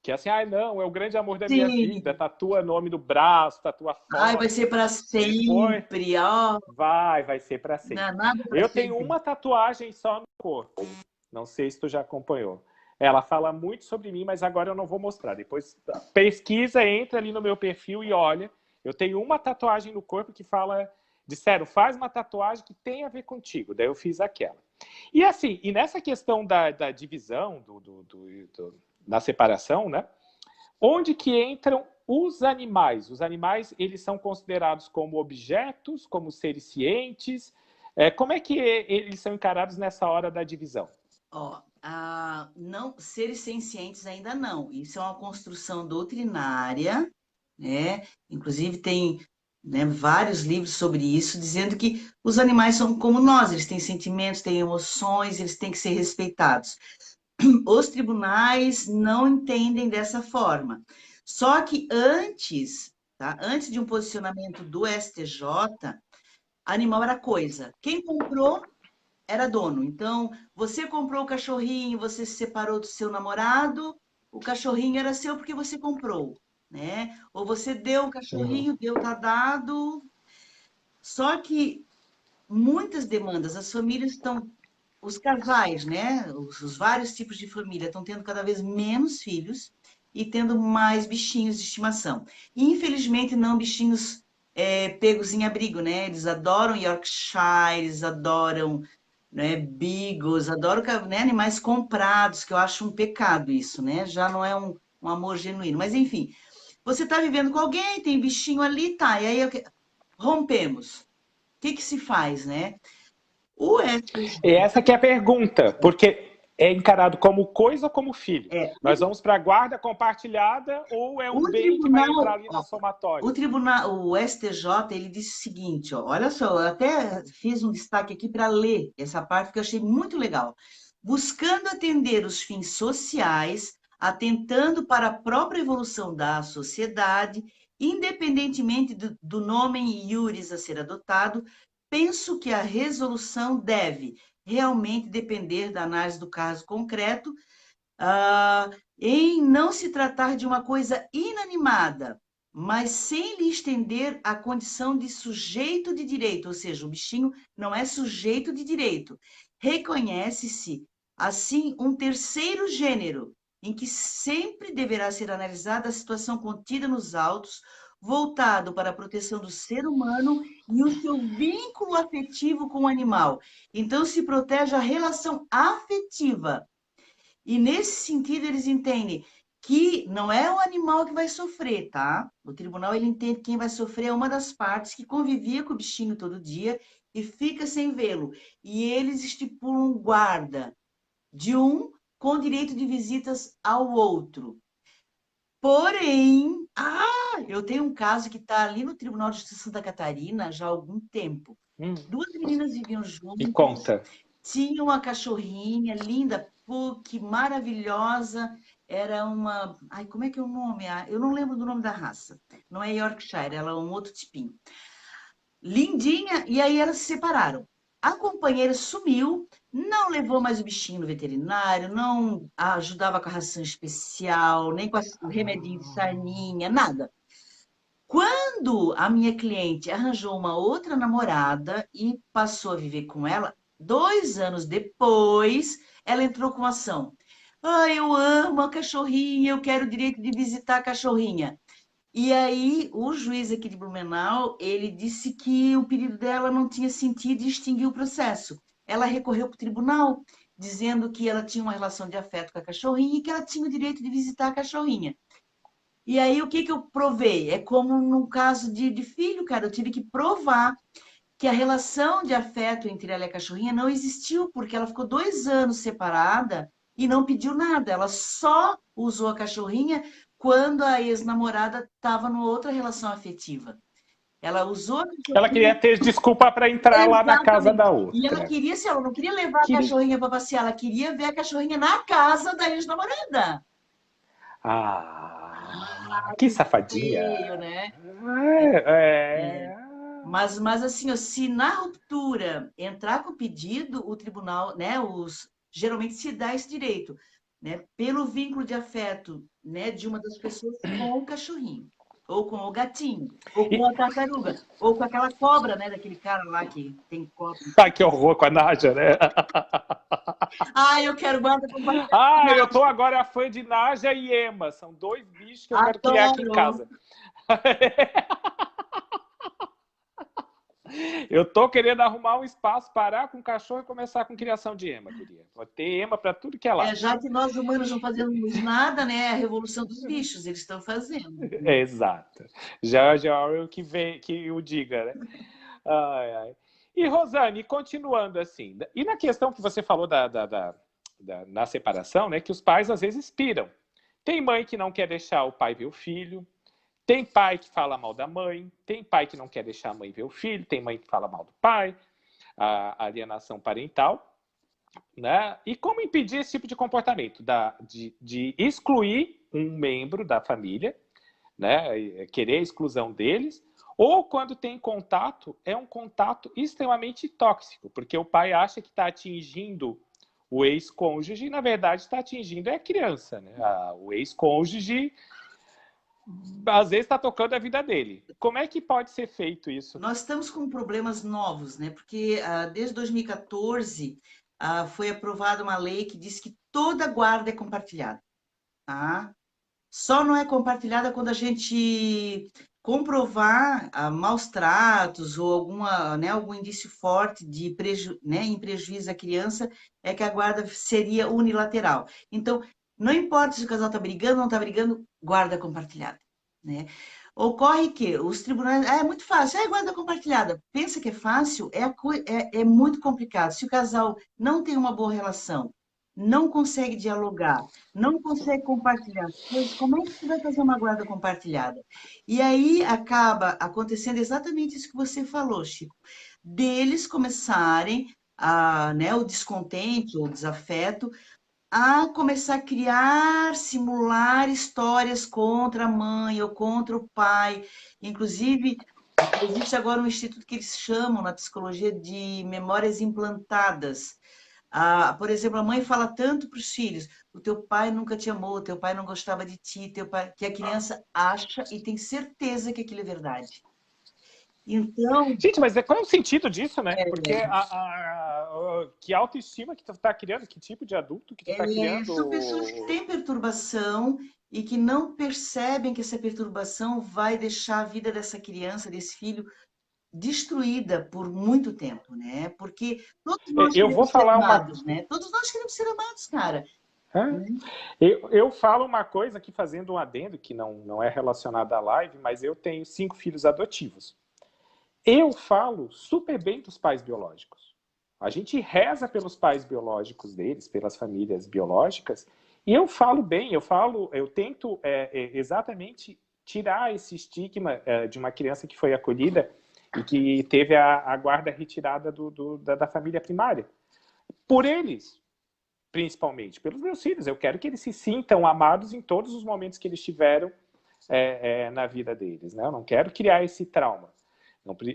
Que é assim, ai não, é o grande amor da minha vida, Sim. tatua nome no braço, tatua Ai, vai ser foto. para Depois, sempre, ó. vai ser para Não é sempre. nada para Eu tenho sempre. uma tatuagem só no corpo. Não sei se tu já acompanhou. Ela fala muito sobre mim, mas agora eu não vou mostrar. Depois pesquisa, entra ali no meu perfil e olha. Eu tenho uma tatuagem no corpo que fala, disseram, faz uma tatuagem que tem a ver contigo. Daí eu fiz aquela. E assim, e nessa questão da divisão, da separação, né? Onde que entram os animais? Os animais, eles são considerados como objetos, como seres cientes? Como é que eles são encarados nessa hora da divisão? Ó, não, seres sencientes ainda não. Isso é uma construção doutrinária, né? Inclusive tem, né, vários livros sobre isso, dizendo que os animais são como nós, eles têm sentimentos, têm emoções, eles têm que ser respeitados. Os tribunais não entendem dessa forma. Só que antes, tá? Antes de um posicionamento do STJ, animal era coisa. Quem comprou era dono. Então, você comprou o cachorrinho, você se separou do seu namorado, o cachorrinho era seu porque você comprou, né? Ou você deu o Uhum. cachorrinho, deu, tá dado. Só que muitas demandas, as famílias estão, os casais, né? Os vários tipos de família estão tendo cada vez menos filhos e tendo mais bichinhos de estimação. E, infelizmente, não bichinhos pegos em abrigo, né? Eles adoram Yorkshire, eles adoram, né, beagles, adoro, né, animais comprados, que eu acho um pecado isso, né? Já não é um amor genuíno. Mas, enfim, você está vivendo com alguém, tem bichinho ali, tá, e aí rompemos. O que que se faz, né? O E essa que é a pergunta, porque é encarado como coisa ou como filho? é, Nós vamos para a guarda compartilhada ou é um o bem que vai entrar tribunal, ali na ó, o somatória? tribunal, o STJ, ele disse o seguinte, ó, olha só, eu até fiz um destaque aqui para ler essa parte que eu achei muito legal. Buscando atender os fins sociais, atentando para a própria evolução da sociedade, independentemente do nome iuris a ser adotado, penso que a resolução deve realmente depender da análise do caso concreto, ah, em não se tratar de uma coisa inanimada, mas sem lhe estender a condição de sujeito de direito, ou seja, o bichinho não é sujeito de direito. Reconhece-se, assim, um terceiro gênero, em que sempre deverá ser analisada a situação contida nos autos, voltado para a proteção do ser humano e o seu vínculo afetivo com o animal. Então, se protege a relação afetiva. E nesse sentido, eles entendem que não é o animal que vai sofrer, tá? O tribunal ele entende que quem vai sofrer é uma das partes que convivia com o bichinho todo dia e fica sem vê-lo. E eles estipulam guarda de um com direito de visitas ao outro. Porém, eu tenho um caso que está ali no Tribunal de Justiça de Santa Catarina já há algum tempo. Hum. Duas meninas viviam E juntas, conta. tinham uma cachorrinha linda, Facebook, maravilhosa. Era uma... Ai, como é que é o nome? Eu não lembro do nome da raça. Não é Yorkshire, ela é um outro tipinho. Lindinha, e aí elas se separaram. A companheira sumiu, não levou mais o bichinho no veterinário, não ajudava com a ração especial, nem com o remedinho de sarninha, nada. Quando a minha cliente arranjou uma outra namorada e passou a viver com ela, 2 anos depois, ela entrou com ação. Ah, eu amo a cachorrinha, eu quero o direito de visitar a cachorrinha. E aí, o juiz aqui de Blumenau, ele disse que o pedido dela não tinha sentido e extinguiu o processo. Ela recorreu para o tribunal, dizendo que ela tinha uma relação de afeto com a cachorrinha e que ela tinha o direito de visitar a cachorrinha. E aí, o que que eu provei? É como no caso de filho, cara, eu tive que provar que a relação de afeto entre ela e a cachorrinha não existiu, porque ela ficou 2 anos separada e não pediu nada. Ela só usou a cachorrinha quando a ex-namorada estava numa outra relação afetiva. Ela usou a Ela queria cachorrinha. ter desculpa para entrar lá na casa da Exatamente. E ela outra. queria, se ela não queria levar a Que... cachorrinha para passear, ela queria ver a cachorrinha na casa da ex-namorada. Que Feio, safadinha. né? É, É. é... Mas assim, ó, se na ruptura entrar com o pedido, o tribunal, né, geralmente se dá esse direito, né, pelo vínculo de afeto, né, de uma das pessoas com o cachorrinho, ou com o gatinho, ou com E... a tartaruga, ou com aquela cobra, né, daquele cara lá que tem cobra. Ai, que horror com a Nádia, né? Ah, eu quero guarda compartilhada. Ah, eu tô agora fã de Nádia e Ema. São 2 bichos que eu quero criar aqui em Adoro. casa. Eu tô querendo arrumar um espaço, parar com o cachorro e começar com criação de ema, guria. Vou ter ema para tudo que é lado. Já que nós humanos não fazemos nada, né, a revolução dos bichos, eles estão fazendo. É, exato. George Orwell que, vem, que o diga, né? Ai, ai. E, Rosane, continuando assim, e na questão que você falou na separação, né, que os pais às vezes piram. Tem mãe que não quer deixar o pai ver o filho, tem pai que fala mal da mãe, tem pai que não quer deixar a mãe ver o filho, tem mãe que fala mal do pai, a alienação parental, né? E como impedir esse tipo de comportamento? De excluir um membro da família, né? Querer a exclusão deles, ou quando tem contato, é um contato extremamente tóxico, porque o pai acha que está atingindo o ex-cônjuge e, na verdade, está atingindo a criança, né? O ex-cônjuge às vezes está tocando a vida dele. Como é que pode ser feito isso? Nós estamos com problemas novos, né? Porque desde 2014 foi aprovada uma lei que diz que toda guarda é compartilhada, tá? Só não é compartilhada quando a gente comprovar maus tratos ou algum indício forte de em prejuízo à criança, é que a guarda seria unilateral. Então, não importa se o casal está brigando ou não está brigando, guarda compartilhada, né? Ocorre que os tribunais... é muito fácil, é guarda compartilhada. Pensa que é fácil, é muito complicado. Se o casal não tem uma boa relação, não consegue dialogar, não consegue compartilhar as coisas, como é que você vai fazer uma guarda compartilhada? E aí acaba acontecendo exatamente isso que você falou, Chico, deles começarem né, o descontente, o desafeto, a começar a criar, simular histórias contra a mãe ou contra o pai. Inclusive, existe agora um instituto que eles chamam na psicologia de memórias implantadas. Por exemplo, a mãe fala tanto para os filhos: o teu pai nunca te amou, o teu pai não gostava de ti, teu pai... que a criança acha e tem certeza que aquilo é verdade. Então, Gente, mas qual é o sentido disso, né? Porque que autoestima que tu tá criando, que tipo de adulto que tu tá criando? são pessoas que têm perturbação e que não percebem que essa perturbação vai deixar a vida dessa criança, desse filho, destruída por muito tempo, né? Porque todos nós Eu vou queremos ser falar uma... amados, né? Todos nós queremos ser amados, cara. Eu falo uma coisa aqui, fazendo um adendo, que não é relacionada à live, mas eu tenho 5 filhos adotivos. Eu falo super bem dos pais biológicos. A gente reza pelos pais biológicos deles, pelas famílias biológicas, e eu falo bem, eu tento exatamente tirar esse estigma de uma criança que foi acolhida e que teve a guarda retirada da família primária. Por eles. principalmente pelos meus filhos. Eu quero que eles se sintam amados em todos os momentos que eles tiveram na vida deles, né? Eu não quero criar esse trauma.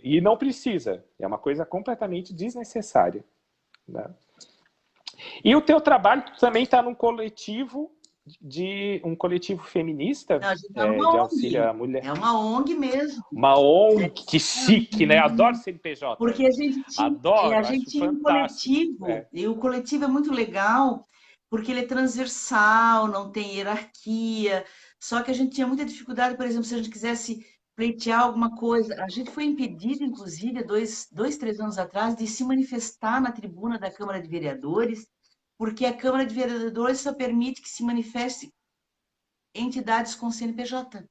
E não precisa. É uma coisa completamente desnecessária, né? E o teu trabalho também está num coletivo um coletivo feminista. Não, a gente é uma de ONG. auxílio à mulher. É uma ONG mesmo. Uma ONG, que chique, né? Adoro CNPJ. Porque a gente tinha, Adoro, a gente acho tinha um fantástico. coletivo, e o coletivo é muito legal, porque ele é transversal, não tem hierarquia, só que a gente tinha muita dificuldade, por exemplo, se a gente quisesse pleitear alguma coisa, a gente foi impedido, inclusive, há 3 anos atrás, de se manifestar na tribuna da Câmara de Vereadores, porque a Câmara de Vereadores só permite que se manifeste entidades com CNPJ.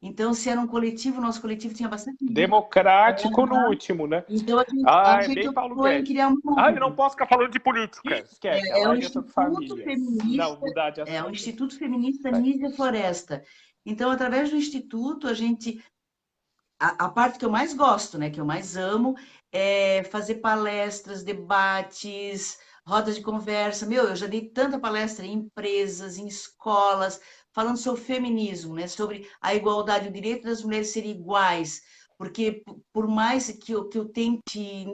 Então, se era um coletivo, nosso coletivo tinha bastante... Democrático no último, né? Então, a É gente bem Paulo optou em Guedes. criar uma Eu não posso ficar falando de política. Esquece, a É o live é sobre Instituto família. Não, Feminista, mudar de é o assunto. Instituto Feminista Nísia Floresta. Então, através do Instituto, a gente... A parte que eu mais gosto, né, que eu mais amo, é fazer palestras, debates, rodas de conversa. Meu, eu já dei tanta palestra em empresas, em escolas, falando sobre feminismo, né, sobre a igualdade, o direito das mulheres serem iguais. Porque, por mais que eu tente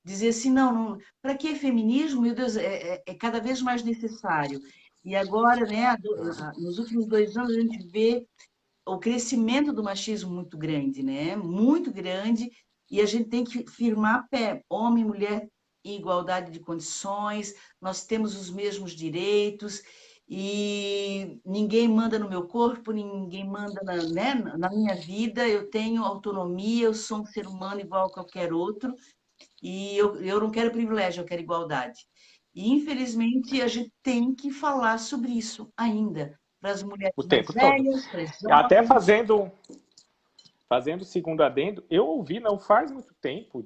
dizer assim, não para que feminismo? Meu Deus, é cada vez mais necessário. E agora, né, nos últimos 2 anos, a gente vê o crescimento do machismo muito grande, né? Muito grande, e a gente tem que firmar pé, homem e mulher em igualdade de condições, nós temos os mesmos direitos, e ninguém manda no meu corpo, ninguém manda né, na minha vida, eu tenho autonomia, eu sou um ser humano igual a qualquer outro, e eu não quero privilégio, eu quero igualdade. E, infelizmente, a gente tem que falar sobre isso ainda, para as mulheres O mais tempo todo. velhas, para as Até jovens. fazendo o segundo adendo, eu ouvi não faz muito tempo,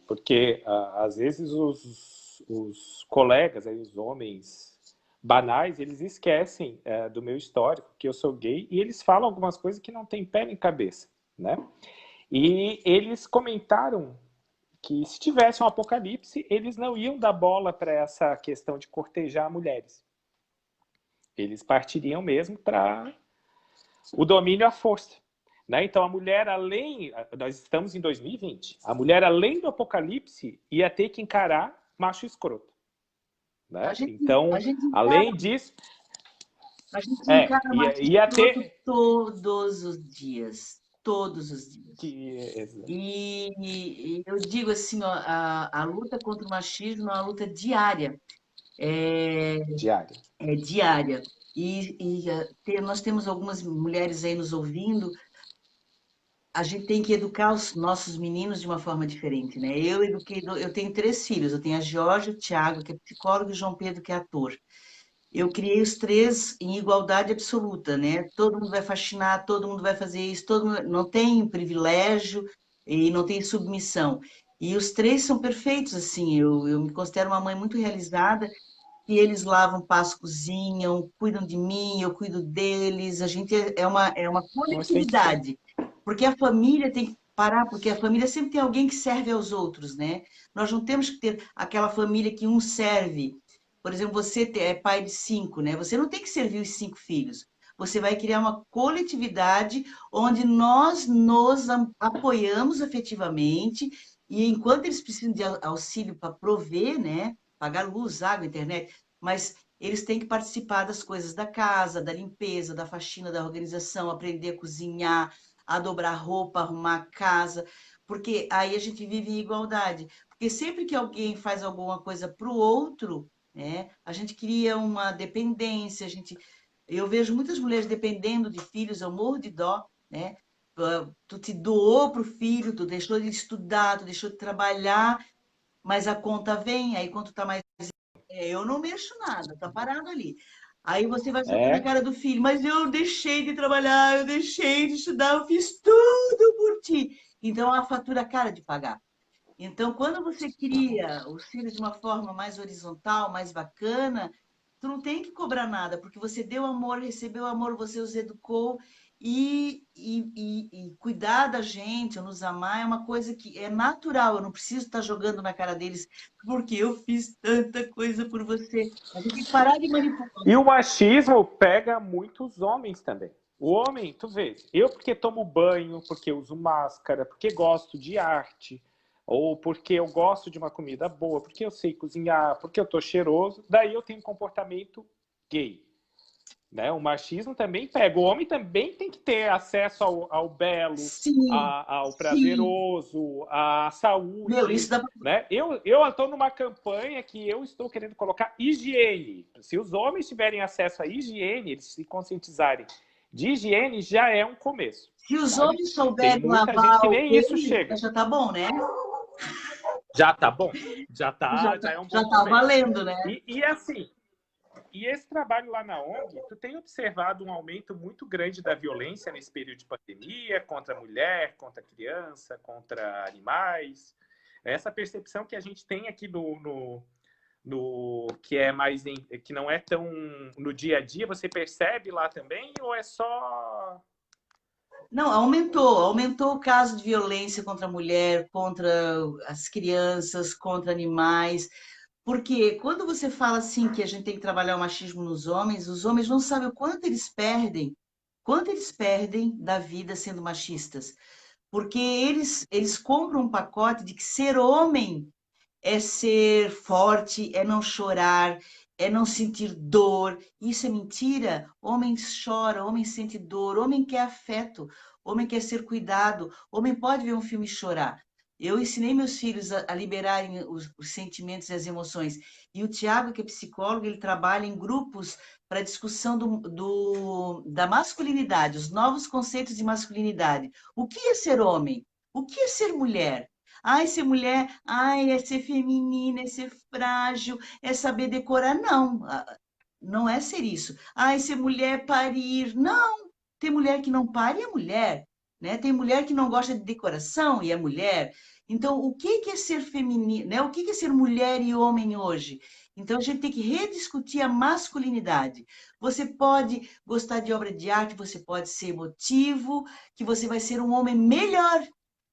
porque às vezes os colegas, aí, os homens banais, eles esquecem do meu histórico, que eu sou gay, e eles falam algumas coisas que não tem pé nem cabeça, né? E eles comentaram que se tivesse um apocalipse, eles não iam dar bola para essa questão de cortejar mulheres. Eles partiriam mesmo para o domínio à força. Né? Então, a mulher, nós estamos em 2020, a mulher, além do apocalipse, ia ter que encarar macho escroto. Né? Então, além disso... A gente encara macho ia escroto ter... todos os dias. Todos os dias. Que... E eu digo assim, ó, a luta contra o machismo é uma luta diária. Diária. É diária. Nós temos algumas mulheres aí nos ouvindo. A gente tem que educar os nossos meninos de uma forma diferente, né? Eu tenho 3 filhos. Eu tenho a Georgia, o Thiago, que é psicólogo, e o João Pedro, que é ator. Eu criei os 3 em igualdade absoluta, né? Todo mundo vai faxinar, todo mundo vai fazer isso, todo mundo não tem privilégio e não tem submissão. E os 3 são perfeitos, assim. Eu me considero uma mãe muito realizada, e eles lavam, passam, cozinham, cuidam de mim, eu cuido deles. A gente é uma coletividade, porque a família tem que parar, porque a família sempre tem alguém que serve aos outros, né? Nós não temos que ter aquela família que um serve. Por exemplo, você é pai de 5, né? Você não tem que servir os 5 filhos. Você vai criar uma coletividade onde nós nos apoiamos afetivamente, e enquanto eles precisam de auxílio para prover, né? Pagar luz, água, internet, mas eles têm que participar das coisas da casa, da limpeza, da faxina, da organização, aprender a cozinhar, a dobrar roupa, arrumar a casa, porque aí a gente vive em igualdade. Porque sempre que alguém faz alguma coisa para o outro, né, a gente cria uma dependência, eu vejo muitas mulheres dependendo de filhos, eu morro de dó, né? Tu te doou para o filho, tu deixou de estudar, tu deixou de trabalhar, mas a conta vem, aí quando tu tá mais... eu não mexo nada, tá parado ali. Aí você vai saber na cara do filho, mas eu deixei de trabalhar, eu deixei de estudar, eu fiz tudo por ti. Então, a fatura é cara de pagar. Então, quando você cria os filhos de uma forma mais horizontal, mais bacana, tu não tem que cobrar nada, porque você deu amor, recebeu amor, você os educou, e cuidar da gente, ou nos amar, é uma coisa que é natural. Eu não preciso estar jogando na cara deles, porque eu fiz tanta coisa por você. A gente tem que parar de manipular. E o machismo pega muitos homens também. O homem, tu vê, eu porque tomo banho, porque uso máscara, porque gosto de arte, ou porque eu gosto de uma comida boa, porque eu sei cozinhar, porque eu tô cheiroso, daí eu tenho um comportamento gay. Né? O machismo também pega. O homem também tem que ter acesso ao belo, Sim, ao sim. prazeroso, à Meu, saúde. isso dá. Né? Eu estou numa campanha que eu estou querendo colocar higiene. Se os homens tiverem acesso à higiene, eles se conscientizarem de higiene, já é um começo. Se os Sabe? homens Tem souberem muita gente lavar que o nem isso pênis, chega. já tá bom, né? Já tá bom. Já é um Já bom tá começo. valendo, né? E assim, e esse trabalho lá na ONG, tu tem observado um aumento muito grande da violência nesse período de pandemia, contra a mulher, contra a criança, contra animais? Essa percepção que a gente tem aqui no que é mais que não é tão no dia a dia, você percebe lá também ou é só Não, aumentou o caso de violência contra a mulher, contra as crianças, contra animais. Porque quando você fala assim que a gente tem que trabalhar o machismo nos homens, os homens não sabem o quanto eles perdem da vida sendo machistas. Porque eles compram um pacote de que ser homem é ser forte, é não chorar, é não sentir dor. Isso é mentira. Homem chora, homem sente dor, homem quer afeto, homem quer ser cuidado, homem pode ver um filme e chorar. Eu ensinei meus filhos a liberarem os sentimentos e as emoções. E o Tiago, que é psicólogo, ele trabalha em grupos para discussão da masculinidade, os novos conceitos de masculinidade. O que é ser homem? O que é ser mulher? Ai, ser mulher, ai, é ser feminina, é ser frágil, é saber decorar. Não, não é ser isso. Ai, ser mulher, parir. Não, tem mulher que não pare e é mulher, né? Tem mulher que não gosta de decoração e é mulher. Então, o que que é ser feminino, né? O que que é ser mulher e homem hoje? Então, a gente tem que rediscutir a masculinidade. Você pode gostar de obra de arte, você pode ser emotivo, que você vai ser um homem melhor,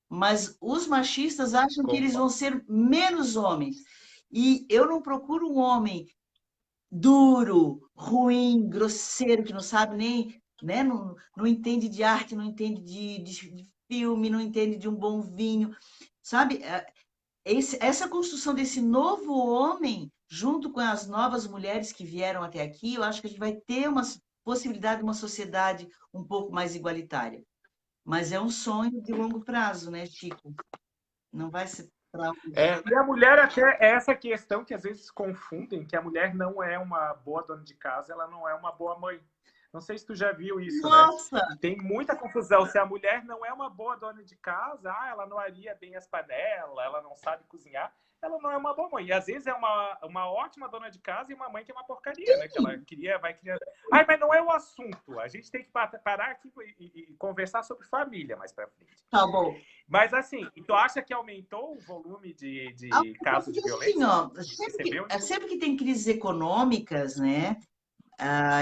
mas os machistas acham que eles vão ser menos homens. E eu não procuro um homem duro, ruim, grosseiro, que não sabe nem, né? Não entende de arte, não entende de filme, não entende de um bom vinho. Sabe? Essa construção desse novo homem, junto com as novas mulheres que vieram até aqui, eu acho que a gente vai ter uma possibilidade de uma sociedade um pouco mais igualitária. Mas é um sonho de longo prazo, né, Chico? Não vai ser para hoje. e a mulher até é essa questão que às vezes confundem, que a mulher não é uma boa dona de casa, ela não é uma boa mãe. Não sei se tu já viu isso, né? Nossa! Tem muita confusão. Se a mulher não é uma boa dona de casa, ela não aria bem as panelas, ela não sabe cozinhar, ela não é uma boa mãe. E às vezes é uma ótima dona de casa e uma mãe que é uma porcaria, né? Que ela vai criar. Ai, mas não é o assunto. A gente tem que parar aqui e conversar sobre família mais pra frente. Tá bom. Mas assim, tu acha que aumentou o volume de casos de Assim, violência? ó, Percebeu? sempre que tem crises econômicas, né?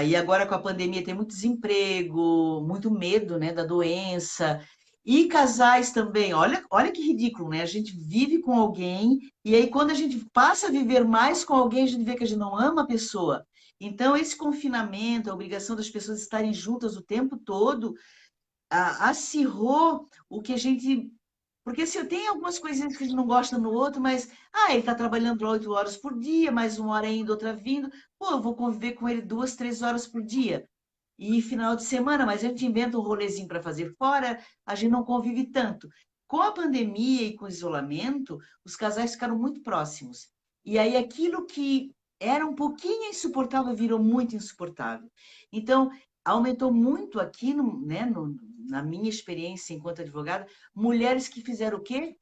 E agora com a pandemia tem muito desemprego, muito medo, né, da doença. E casais também, olha que ridículo, né? A gente vive com alguém e aí quando a gente passa a viver mais com alguém, a gente vê que a gente não ama a pessoa. Então, esse confinamento, a obrigação das pessoas estarem juntas o tempo todo, acirrou o que a gente. Porque assim, eu tenho algumas coisinhas que a gente não gosta no outro, mas ele está trabalhando 8 horas por dia, mais 1 hora indo, outra vindo. Pô, eu vou conviver com ele 2, 3 horas por dia. E final de semana, mas a gente inventa um rolezinho para fazer fora, a gente não convive tanto. Com a pandemia e com o isolamento, os casais ficaram muito próximos. E aí aquilo que era um pouquinho insuportável virou muito insuportável. Então, aumentou muito aqui, né, na minha experiência enquanto advogada, mulheres que fizeram o quê?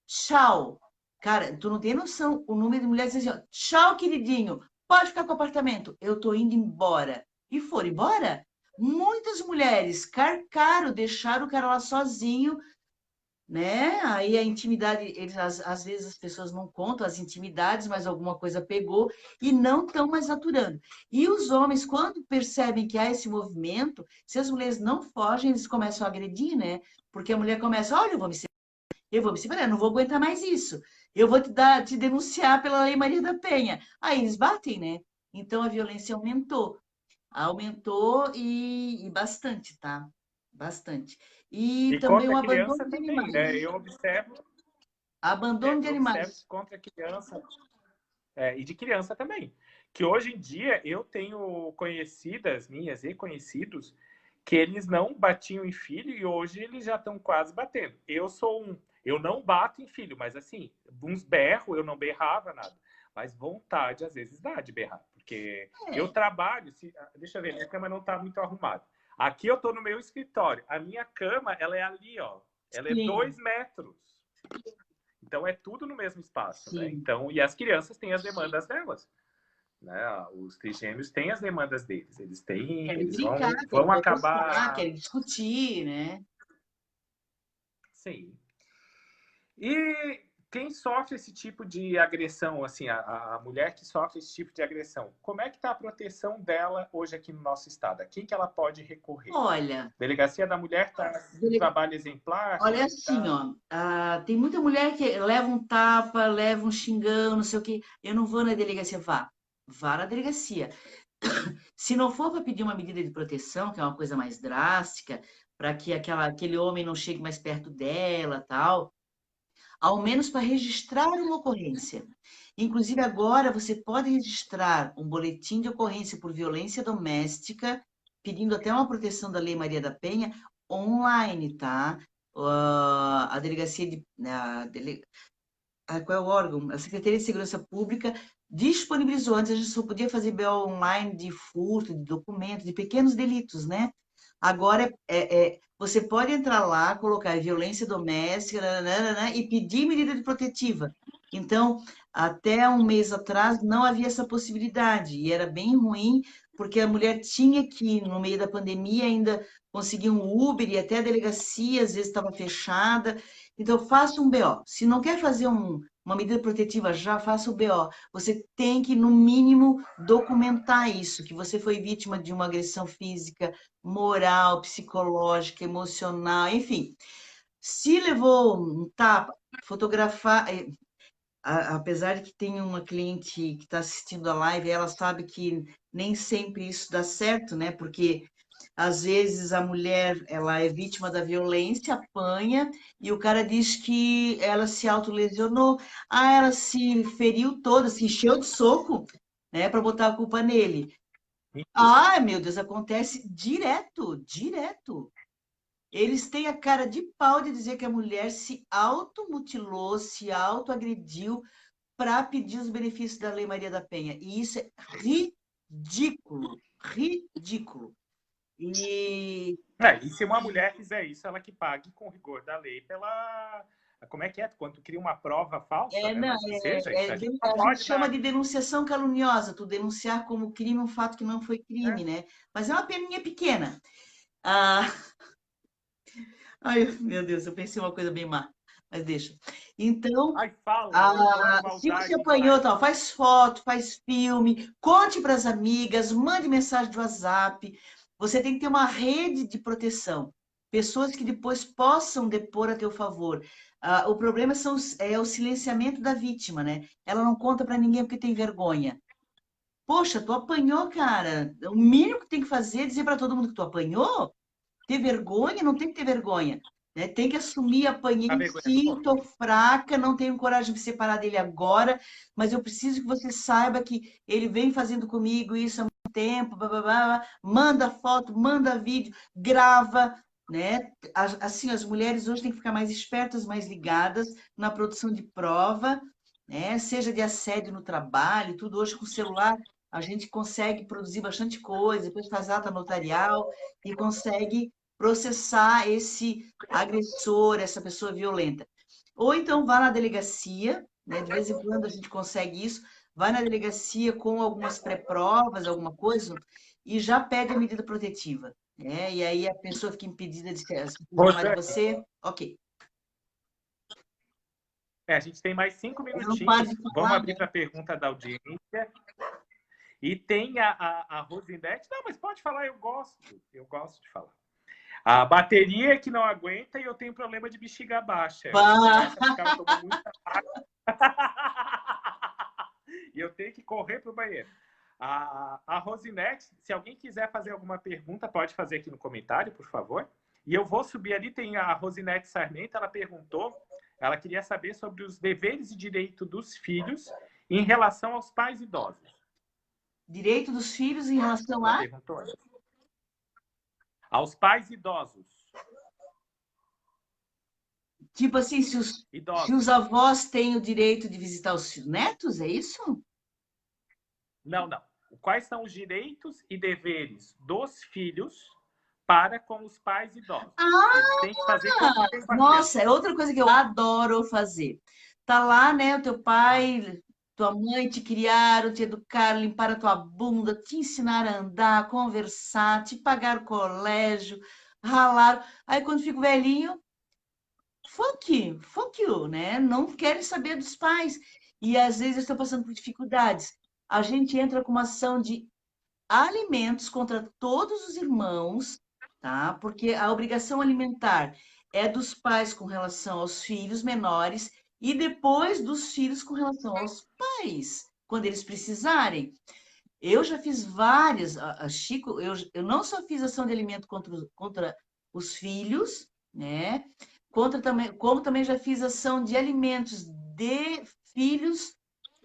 Tchau. Cara, tu não tem noção o número de mulheres que dizem assim, ó, tchau, queridinho, pode ficar com o apartamento, eu tô indo embora. E foram embora. Muitas mulheres carcaram, deixaram o cara lá sozinho, né? Aí a intimidade, às vezes as pessoas não contam as intimidades, mas alguma coisa pegou e não estão mais aturando. E os homens, quando percebem que há esse movimento, se as mulheres não fogem, eles começam a agredir, né? Porque a mulher começa, olha, eu vou me separar, eu não vou aguentar mais isso. Eu vou te denunciar pela Lei Maria da Penha. Aí eles batem, né? Então a violência aumentou. Aumentou e bastante, tá? Bastante. E E também o contra a abandono criança de também, animais. né? Eu observo, Abandono de eu observo animais. que contra a criança, e de criança também. Que hoje em dia eu tenho conhecidas minhas e conhecidos que eles não batiam em filho e hoje eles já estão quase batendo. Eu não bato em filho, mas assim, uns berro, eu não berrava nada. Mas vontade às vezes dá de berrar, porque eu É, trabalho, deixa eu ver, minha cama não está muito arrumada. Aqui eu estou no meu escritório, a minha cama, ela é ali, ó, ela é sim, 2 metros. Então é tudo no mesmo espaço, né? sim. Então, e as crianças têm as demandas delas, né? Os trigêmeos têm as demandas deles. Querem Eles brincar, querem vão conversar, acabar, querem discutir, né? sim. E quem sofre esse tipo de agressão, assim, a mulher que sofre esse tipo de agressão, como é que está a proteção dela hoje aqui no nosso estado? A quem que ela pode recorrer? Olha, Delegacia da Mulher está um trabalho exemplar? Como olha é que assim, está? ó, tem muita mulher que leva um tapa, leva um xingão, não sei o quê. Eu não vou na delegacia, vá na delegacia. Se não for para pedir uma medida de proteção, que é uma coisa mais drástica, para que aquele homem não chegue mais perto dela, tal, ao menos para registrar uma ocorrência. Inclusive, agora você pode registrar um boletim de ocorrência por violência doméstica, pedindo até uma proteção da Lei Maria da Penha, online, tá? A delegacia de. Qual é o órgão? A Secretaria de Segurança Pública disponibilizou, antes a gente só podia fazer BO online de furto, de documentos, de pequenos delitos, né? Agora, você pode entrar lá, colocar violência doméstica, nananana, e pedir medida de protetiva. Então, até um mês atrás, não havia essa possibilidade, e era bem ruim, porque a mulher tinha que, no meio da pandemia, ainda conseguir um Uber, e até a delegacia, às vezes, estava fechada. Então, faça um BO. Se não quer fazer uma medida protetiva já, faça o BO. Você tem que, no mínimo, documentar isso, que você foi vítima de uma agressão física, moral, psicológica, emocional, enfim. Se levou um tapa, fotografar, apesar de que tem uma cliente que está assistindo a live, ela sabe que nem sempre isso dá certo, né? Porque às vezes a mulher ela é vítima da violência, apanha, e o cara diz que ela se autolesionou. Ah, ela se feriu toda, se encheu de soco, né, para botar a culpa nele. Ai, meu Deus, acontece direto, direto. Eles têm a cara de pau de dizer que a mulher se automutilou, se autoagrediu para pedir os benefícios da Lei Maria da Penha. E isso é ridículo, ridículo. E E se uma mulher fizer isso, ela que pague com rigor da lei pela. Como é que é? Quando tu cria uma prova falsa, né? não, Mas que seja isso. A gente não a gente pode chama dar. de denunciação caluniosa, tu denunciar como crime um fato que não foi Né? crime, né? Mas é uma peninha pequena. Ah, ai, meu Deus, eu pensei uma coisa bem má, mas deixa. Então, Ai, fala, eu adoro se você maldade apanhou, demais. tal, faz foto, faz filme, conte para as amigas, mande mensagem de WhatsApp. Você tem que ter uma rede de proteção. Pessoas que depois possam depor a teu favor. O problema é o silenciamento da vítima, né? Ela não conta para ninguém porque tem vergonha. Poxa, tu apanhou, cara. O mínimo que tem que fazer é dizer para todo mundo que tu apanhou. Ter vergonha, não tem que ter vergonha. Né? Tem que assumir, A apanhei vergonha do sim, outro. tô fraca, não tenho coragem de me separar dele agora, mas eu preciso que você saiba que ele vem fazendo comigo isso há muito tempo, blá, blá, blá, manda foto, manda vídeo, grava, né? Assim, as mulheres hoje têm que ficar mais espertas, mais ligadas na produção de prova, né? Seja de assédio no trabalho, tudo hoje com o celular a gente consegue produzir bastante coisa, depois faz ata notarial e consegue processar esse agressor, essa pessoa violenta. Ou então vá na delegacia, né? De vez em quando a gente consegue isso, vai na delegacia com algumas pré-provas, alguma coisa, e já pede a medida protetiva. Né? E aí a pessoa fica impedida de se aproximar de Rosane, você, ok. A gente tem mais 5 Eu não paro minutinhos. de Vamos falar, abrir né? para a pergunta da audiência. E tem a Rosinete. Não, mas pode falar, eu gosto. Eu gosto de falar. A bateria que não aguenta e eu tenho problema de bexiga baixa. Eu Bah! começo a ficar, eu tomo muita água. E eu tenho que correr para o banheiro. A Rosinete, se alguém quiser fazer alguma pergunta, pode fazer aqui no comentário, por favor. E eu vou subir ali, tem a Rosinete Sarmento, ela perguntou, ela queria saber sobre os deveres e direitos dos filhos em relação aos pais idosos. Direito dos filhos em relação Ela a... perguntou aos pais idosos. Tipo assim, se Idosos. os avós têm o direito de visitar os netos, é isso? Não, não. Quais são os direitos e deveres dos filhos para com os pais idosos? Eles têm que fazer como tem com a criança. Nossa, é outra coisa que eu adoro fazer. Tá lá, né, o teu pai, tua mãe te criaram, te educaram, limparam a tua bunda, te ensinaram a andar, a conversar, te pagaram colégio, ralaram. Aí quando fico velhinho, fuck you, né? Não querem saber dos pais. E às vezes eu estou passando por dificuldades. A gente entra com uma ação de alimentos contra todos os irmãos, tá? Porque a obrigação alimentar é dos pais com relação aos filhos menores e depois dos filhos com relação aos pais, quando eles precisarem. Eu já fiz várias, Chico, eu não só fiz ação de alimento contra os filhos, né? Como também já fiz ação de alimentos de filhos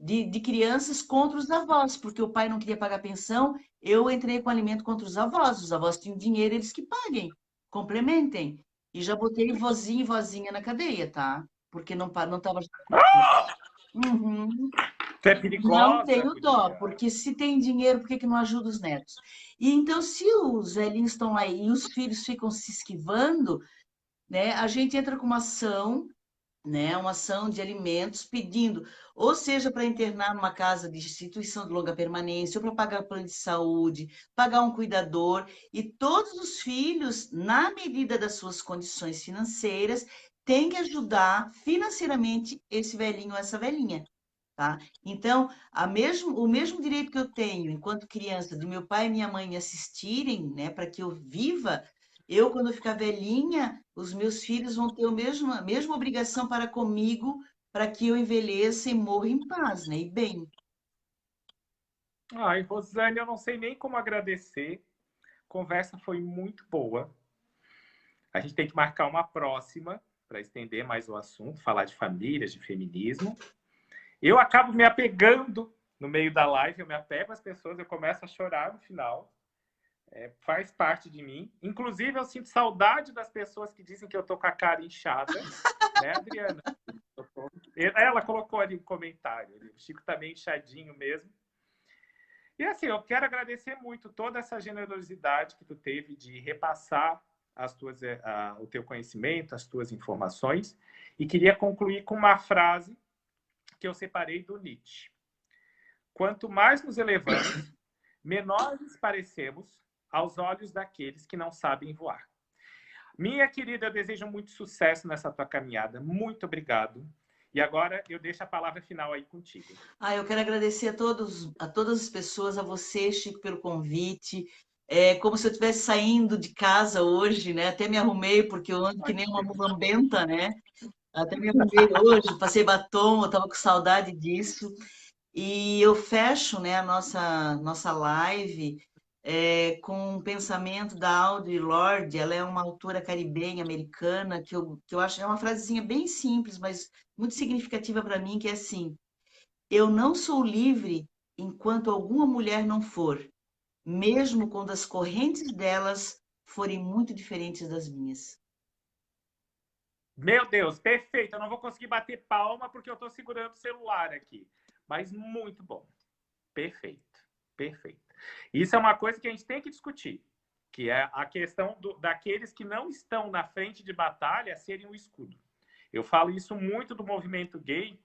de crianças contra os avós, porque o pai não queria pagar pensão, eu entrei com alimento contra os avós tinham dinheiro, eles que paguem, complementem. E já botei vozinho e vozinha na cadeia, tá? Porque não estava. Uhum. Você é Não perigosa, tenho dó, guria. porque se tem dinheiro, por que que não ajuda os netos? E então, se os velhinhos estão lá e os filhos ficam se esquivando, né, a gente entra com uma ação, né, uma ação de alimentos pedindo, ou seja, para internar numa casa de instituição de longa permanência, ou para pagar plano de saúde, pagar um cuidador, e todos os filhos, na medida das suas condições financeiras, têm que ajudar financeiramente esse velhinho ou essa velhinha. Tá? Então, o mesmo direito que eu tenho enquanto criança de meu pai e minha mãe me assistirem, né, para que eu viva, eu, quando eu ficar velhinha, os meus filhos vão ter a mesma obrigação para comigo, para que eu envelheça e morra em paz, né, e bem. Ai, Rosane, eu não sei nem como agradecer. A conversa foi muito boa. A gente tem que marcar uma próxima para estender mais o assunto, falar de famílias, de feminismo. Eu acabo me apegando no meio da live, eu me apego às pessoas, eu começo a chorar no final. Faz parte de mim. Inclusive, eu sinto saudade das pessoas que dizem que eu tô com a cara inchada, né, Adriana? Ela colocou ali um comentário. O Chico tá meio inchadinho mesmo. E assim, eu quero agradecer muito toda essa generosidade que tu teve de repassar o teu conhecimento, as tuas informações. E queria concluir com uma frase que eu separei do Nietzsche. Quanto mais nos elevamos, menores parecemos aos olhos daqueles que não sabem voar. Minha querida, eu desejo muito sucesso nessa tua caminhada. Muito obrigado. E agora eu deixo a palavra final aí contigo. Eu quero agradecer a todas as pessoas, a você, Chico, pelo convite. É como se eu estivesse saindo de casa hoje, né? Até me arrumei, porque eu ando que nem uma mulambenta, né? Até me arrumei hoje, passei batom, eu estava com saudade disso. E eu fecho, né, a nossa live com um pensamento da Audre Lorde. Ela é uma autora caribenha, americana, que eu acho é uma frasezinha bem simples, mas muito significativa para mim, que é assim: eu não sou livre enquanto alguma mulher não for, mesmo quando as correntes delas forem muito diferentes das minhas. Meu Deus, perfeito. Eu não vou conseguir bater palma porque eu estou segurando o celular aqui. Mas muito bom. Perfeito. Perfeito. Isso é uma coisa que a gente tem que discutir, que é a questão daqueles que não estão na frente de batalha serem um escudo. Eu falo isso muito do movimento gay,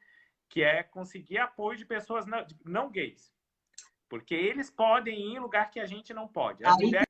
que é conseguir apoio de pessoas não gays. Porque eles podem ir em lugar que a gente não pode. As mulheres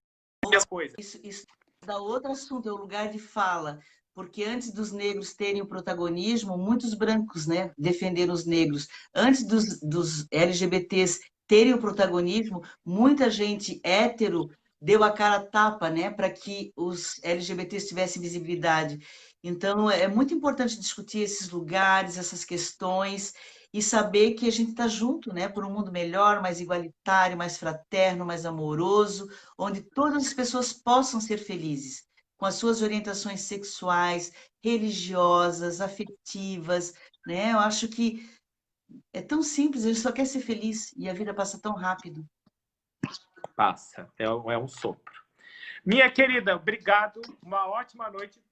é a coisa. Isso dá outro assunto, é o lugar de fala. porque antes dos negros terem o protagonismo, muitos brancos, né, defenderam os negros. Antes dos LGBTs terem o protagonismo, muita gente hétero deu a cara a tapa, né, para que os LGBTs tivessem visibilidade. Então, é muito importante discutir esses lugares, essas questões, e saber que a gente está junto, né, por um mundo melhor, mais igualitário, mais fraterno, mais amoroso, onde todas as pessoas possam ser felizes, com as suas orientações sexuais, religiosas, afetivas, né? Eu acho que é tão simples, a gente só quer ser feliz e a vida passa tão rápido. Passa, é um sopro. Minha querida, obrigado. Uma ótima noite.